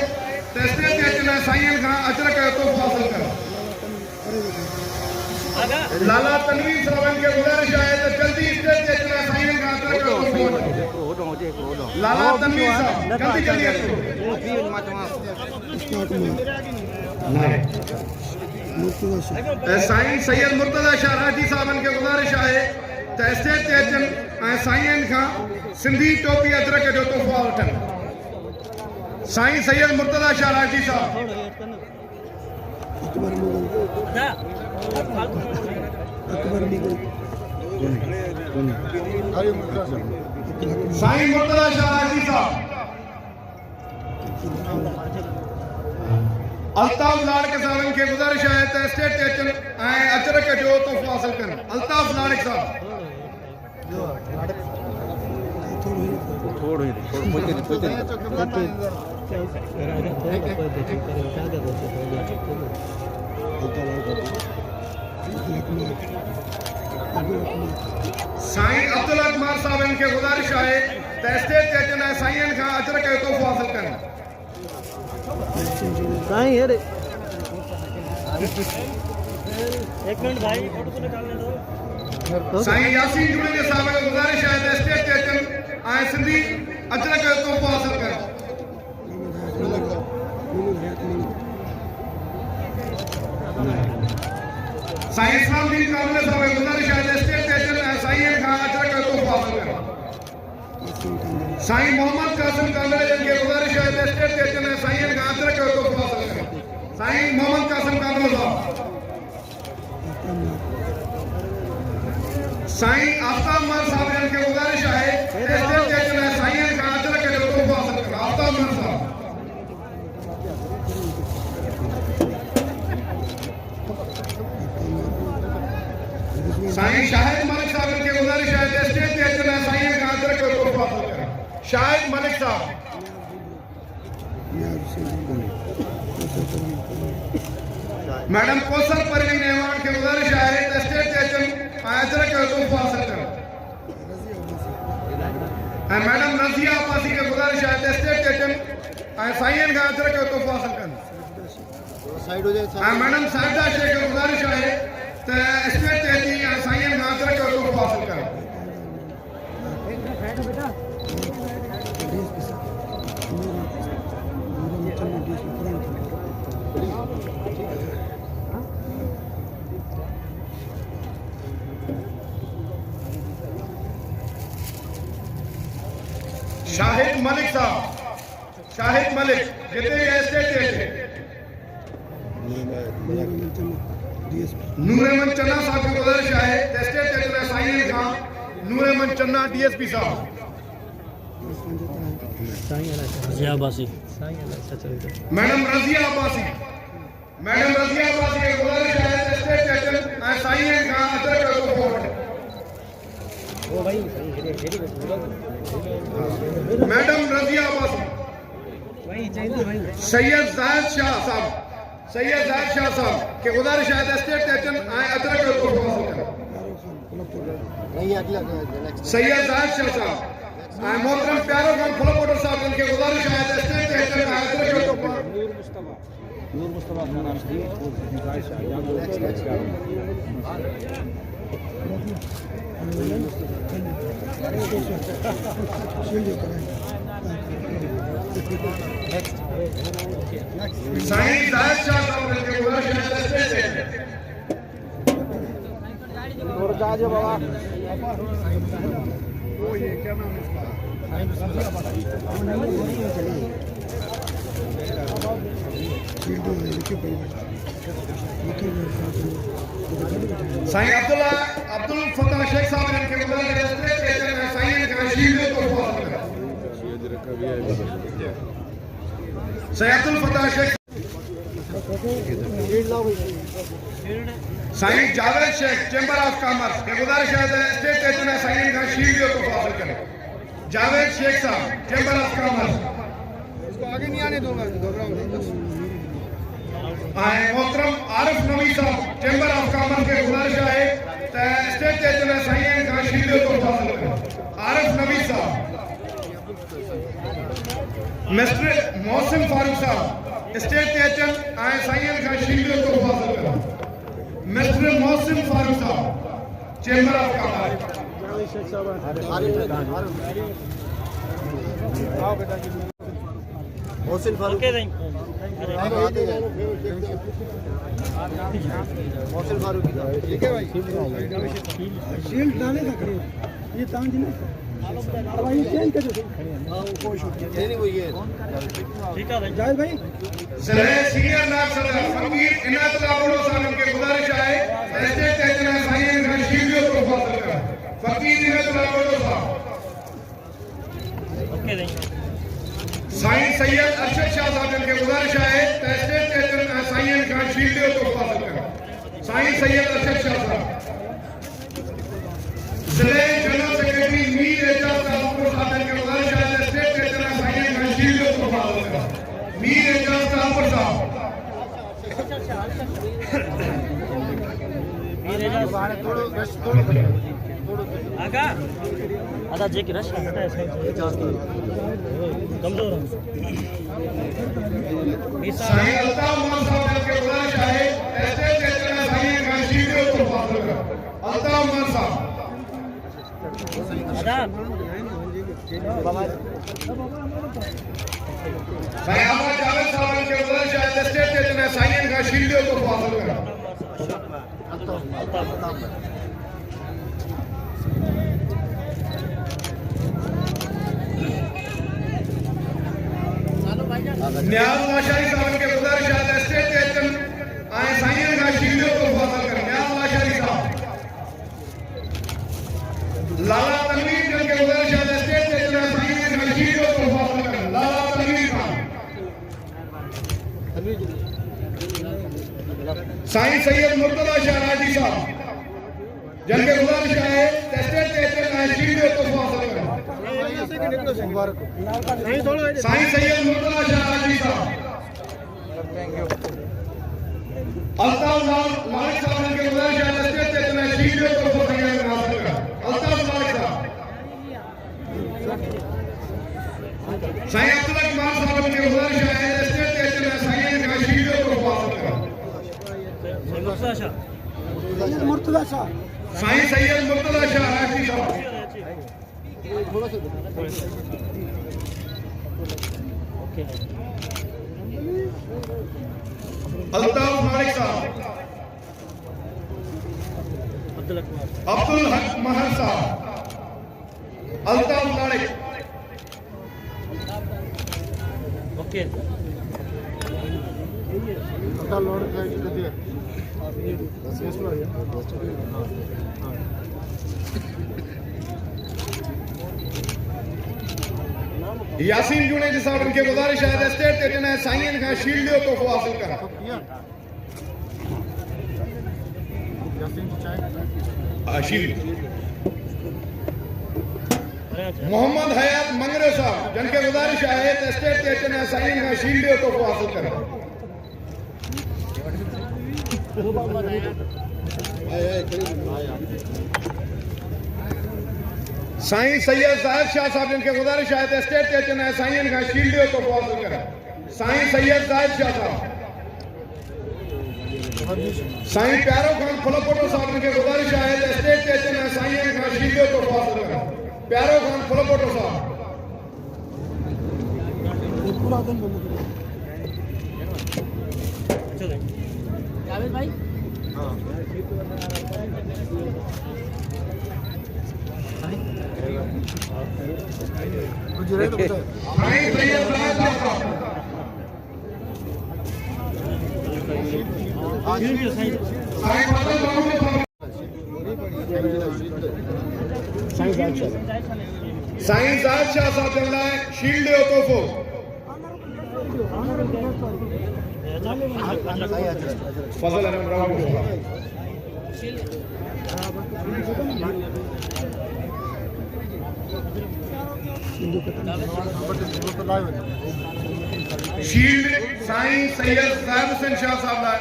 तस्दीक चेतना साइंस का अजर का तोहफा हासिल कर लाला तनवीर साहब की गुजारिश है तो जल्दी स्टेज चेतना साइंस का अजर का तोहफा लाला तनवीर साहब जल्दी साइंस सैयद मुर्तजा शाह राठी साहब की गुजारिश है तो स्टेज चेतन साइंस का सिंधी टोपी अजर के जो तोहफा वठन साईं सैयद मुर्तजा शाह राठी साहब साईं मुर्तजा शाह राठी साहब अल्ताफ लाड़क साहब के गुजारिश है तो स्टेट चेतन अजर के जो तोहफा हासिल कर अल्ताफ लाड़क साहब साईं अब्दुल्ला कुमार साहब इनके गुजारिश है तो स्टेट चेतन साईं का अजर के तोहफा हासिल कर साईं है रे 1 मिनट भाई फोटो तो निकालने दो। साईं यासीन जुड़े साहब की गुजारिश है तो स्टेट चेतन सिंधी अजर के तोहफा हासिल कर साईं इस्लाम दीन कामले साहब की गुजारिश है तो स्टेट चेतन साईं का अजर के तोहफा हासिल कर साईं मोहम्मद कासिम कामले जिनके गुजारिश है तो स्टेट चेतन साईं का अजर के तोहफा हासिल कर साईं मोहम्मद कासिम कामले साहब साईं आफ्ताब मान साहब जिनके गुजारिश है तो स्टेट चेतन साईं का अजर के तोहफा हासिल कर आफ्ताब मान साहब साईं शाहिद मलिक साहब की गुजारिश है तो स्टेज चेतन साईं का अजर के तोहफा हासिल कर शाहिद मलिक साहब मैडम कौसर परवीन रहमान की गुजारिश है तो स्टेज चेतन अजर के तोहफा हासिल कर मैडम रजिया अब्बासी की गुजारिश है तो स्टेज चेतन साईं का अजर के तोहफा हासिल कर मैडम साहिदा शेख की गुजारिश है तो स्टेट चेती साईं का अजर के तोहफा हासिल कर शाहिद मलिक साहब शाहिद मलिक जितने स्टेट नूरेमन चन्ना साहब की गुजारिश है तो स्टेट चेतन साईं का नूरेमन चन्ना डीएसपी साहब रजिया अब्बासी मैडम रजिया अब्बासी की गुजारिश है तो स्टेट चेतन साईं का अजर के तोहफा मैडम रजिया अब्बासी सैयद जाहिद शाह साहब के गुजारिश है तो स्टेट चेतन अजर के तोहफा हासिल कर सैयद जाहिद शाह साहब मोहतरम प्यारो खान फलोपोटर साहब इनके गुजारिश है स्टेज के ऊपर नूर मुस्तफा का नाम थी साईं जायद शाह साहब इनके गुजारिश है स्टेज के और जाजे बाबा वो ये क्या नाम है इसका साईं अब्दुल फतह शेख साहब इनके गुजारिश है स्टेज के साईं का शील्ड को फॉलो करें Sain Abdul Fateh Sheikh Sain Javed Sheikh chamber of commerce के गुजारिश है स्टेज के चुने साईं का शील्ड को फॉलो करें जावेद शेख साहब चैम्बर ऑफ कॉमर्स इसको आगे नहीं आने दूंगा मोहतरम आरिफ नवी साहब चैम्बर ऑफ कॉमर्स के गुजारिश है स्टेज के चुने साईं का शील्ड को फॉलो करें आरिफ नवी साहब मिस्टर मोहसिन फारूक साहब स्टेज के चुने साईं का शील्ड को फॉलो करें मिस्टर मोहसिन फारूक साहब chamber of commerce Mohsin Farooq Mohsin Farooq ठीक है भाई शील्ड डाले का करो ये तांज नहीं भाई चेंज कर दो नहीं वो ये ठीक है भाई जाहिद भाई सीनियर नायब सदर फकीर इनायतुल्लाह बड़ो साहब के गुजारिश है स्टेज के चुने साईं का शील्ड को फॉलो करें फकीर इनायतुल्लाह बड़ो साहब ओके नहीं साईं सैयद अरशद शाह साहब इनके गुजारिश है स्टेज के चुने साईं का शील्ड को फॉलो करें साईं सैयद अरशद शाह साहब जिले जनरल सेक्रेटरी मीर एजाज साहब इनके गुजारिश है स्टेज के चुने साईं का शील्ड को फॉलो करें मीर एजाज साहब आगा आधा जे की रश हटा है कमजोर हम साईं अल्ताफ मान साहब इनके गुजारिश है स्टेज के चुने साईं का शील्ड को फॉलो करें अल्ताफ मान साहब आधा सयामा जावेद साहब के गुजारिश है स्टेज के चुने साईं का शील्ड को फॉलो करें न्याज लाशारी साहब के गुजारिश है स्टेज के चुने साईं का शील्ड को फॉलो करें न्याज लाशारी साहब लाला तनवीर जन के गुजारिश है स्टेज के चुने साईं का शील्ड को फॉलो करें लाला तनवीर खान साईं सैयद मुर्तजा शाह राजी साहब जन के गुजारिश है स्टेज के चुने शील्ड को फॉलो करें साईं सैयद मुर्तजा शाह राजी साहब अल्ताफ मालिक साहब के गुजारिश है स्टेज के चुने शील्ड को फॉलो करें अल्ताफ मालिक साहब साईं अब्दुल मान साहब के गुजारिश है स्टेज के चुने साईं का शील्ड को फॉलो करें मुर्तजा शाह साईं सैयद मुर्तजा शाह राजी साहब ओके अल्ताफ मालिक साहब अब्दुल हक महर साहब अल्ताफ मालिक ओके यासीन जुनेद साहब इनके गुजारिश है स्टेज के चुने साईं का शील्ड को हासिल करा शील्ड मोहम्मद हयात मंगरे साहब जिनके गुजारिश है स्टेज के चुने साईं का शील्ड को हासिल करा साईं सैयद जाहिद शाह साहब जिनके गुजारिश आए थे स्टेट के चुनाव साईं का शील्ड तो हासिल करें साईं सैयद जाहिद शाह साहब साईं प्यारो खान फलोपोटो साहब जिनके गुजारिश आए थे स्टेट के चुनाव साईं का शील्ड तो हासिल करें प्यारो खान फलोपोटो साहब जावेद भाई साईं सैयद जाहिद शाह साहब साईं फजल महमूद साहब साईं जाहिद शाह साहब जन लाइ शील्ड जो तोहफ़ो फजल अहमद रावत शील्ड साईं सैयद जाहिद हुसैन शाह साहब लाइ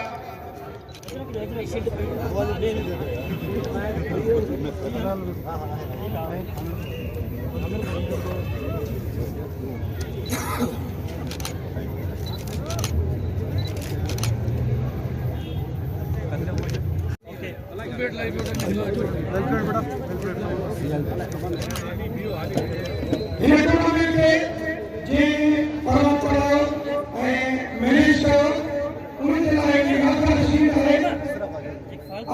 टूर्नामेंट के जे परम पड़ाव मैनेज कयो उनके लाइ यात्रा शीट है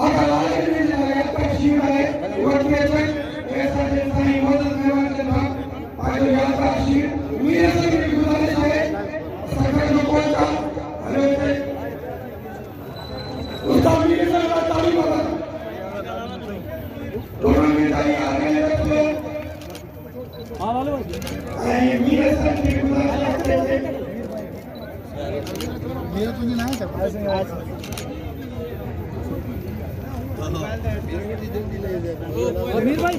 आगा लाल के लाइ यात्रा शीट है वटने तक ऐसा जैसा ही मदद मेहमान के नाम आज यात्रा शीट मेरे से भी गुजारिश है सरकार को पहुंचा हेलो उसका मेरे से ताली मारा टूर्नामेंट आई आगे रखो मेरे से भी गुजारिश है मेरा तो नहीं ना है अमीर भाई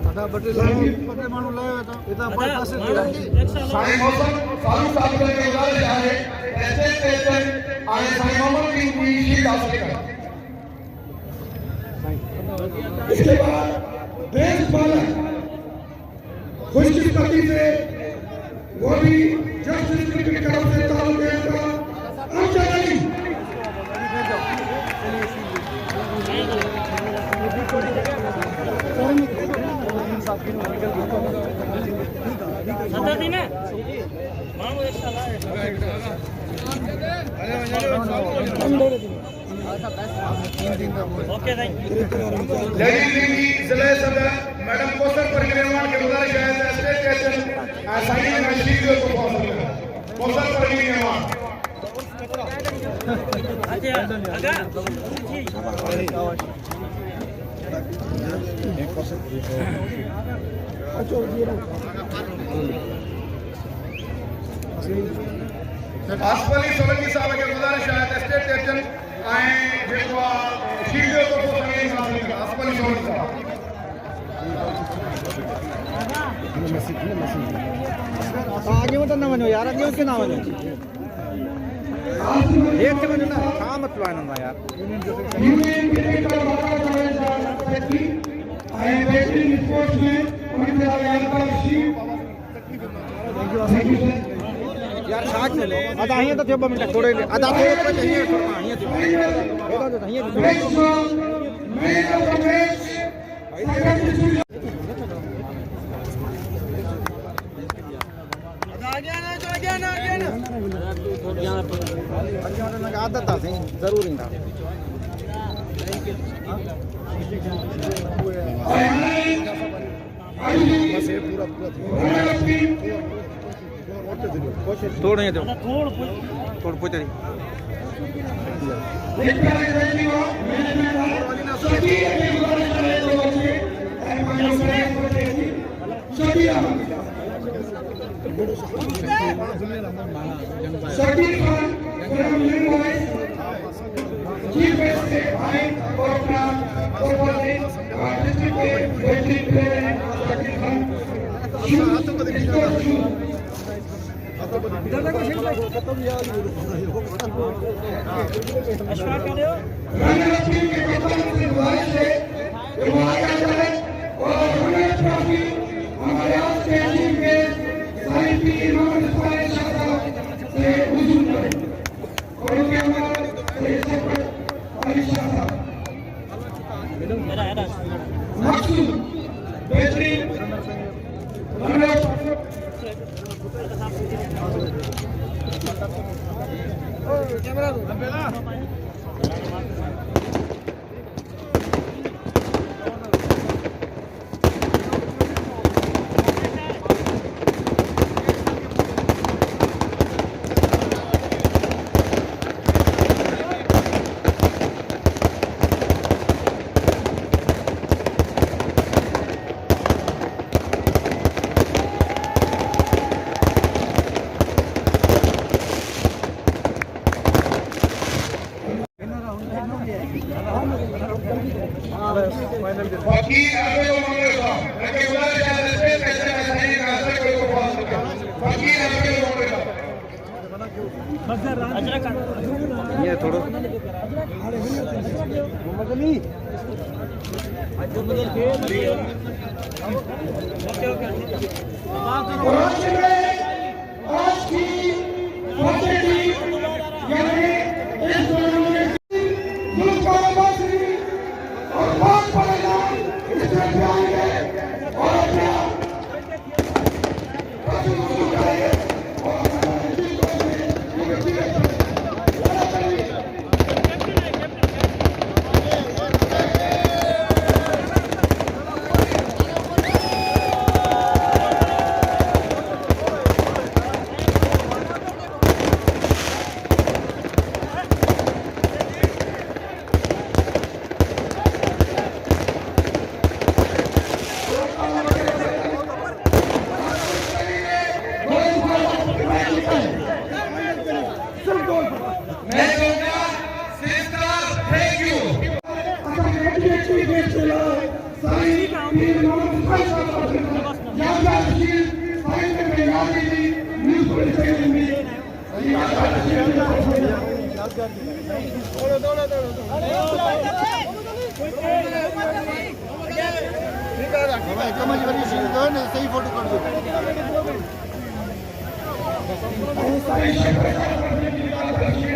दादा बटे मानू लाया था इतना बड़ा पास साईं मौसम फारूक साहब के गुजारिश है स्टेट प्रेसिडेंट आए साईं मोहम्मद की शील्ड हासिल करें इसके बाद देश पालक खुशकिस्मती से वो भी जस्टिस क्रिकेट क्लब से ताल्लुक है का अमजद अली सदर दिन मामू एक साल ओके थैंक यू लेडीज की जिले सदर मैडम कौसर परगनेवाल के गुजारिश है स्टेट कैप्टन साईं का शील्ड को हासिल करें कौसर परगनेवाल अच्छा आगा आसफली सोलंकी साहब के गुजारिश है स्टेट कैप्टन आए जेको शील्ड को हासिल करें आसफली सोलंकी साहब आगे मत ना वञो यार अॻे उते ना वञो हेठि वञो न छा मसलो आहे हिननि सां यार यूनियन क्रिकेट का बड़ा सेक्रेटरी आई बैटिंग स्पोर्ट्स में उनके यात्रा शीट यार छा चलो अदा हीअं त थियो 2 मिंट थोरे अदा थोरो हीअं हीअं आदत आहे ज़रूर ईंदा थोरो ईअं थियो थोरो पोइ चढ़ी Shakir Khan from Mumbai, Chief Guest High Corporal District Weightlifting Player Shakir Khan. Ashfaq कर रहे हो रनर्स टीम के कप्तान से गुजारिश है कि वो आगे आ जाए और रनर्स ट्रॉफी हमारे आज के टीम के साईं पीर मोहम्मद इस्माइल शाह साहब से वसूल करें और उनके हमारे शफकत अली शाह साहब मकसूद बेहतरीन रनर्स फकीर अबे को मांगे था लेकिन उन्होंने शायद स्पेस कैसे में सही का असर कोई को पास किया फकीर अबे को मांगे था ये थोड़ा और आज की फतेह टीम यानी इस टूर्नामेंट मुल्क का मंत्री और पाक परिणाम इसमें आएंगे और अपना वसूल करेंगे और हमारे टीम को सही फोटो कर दो सारी शक्ति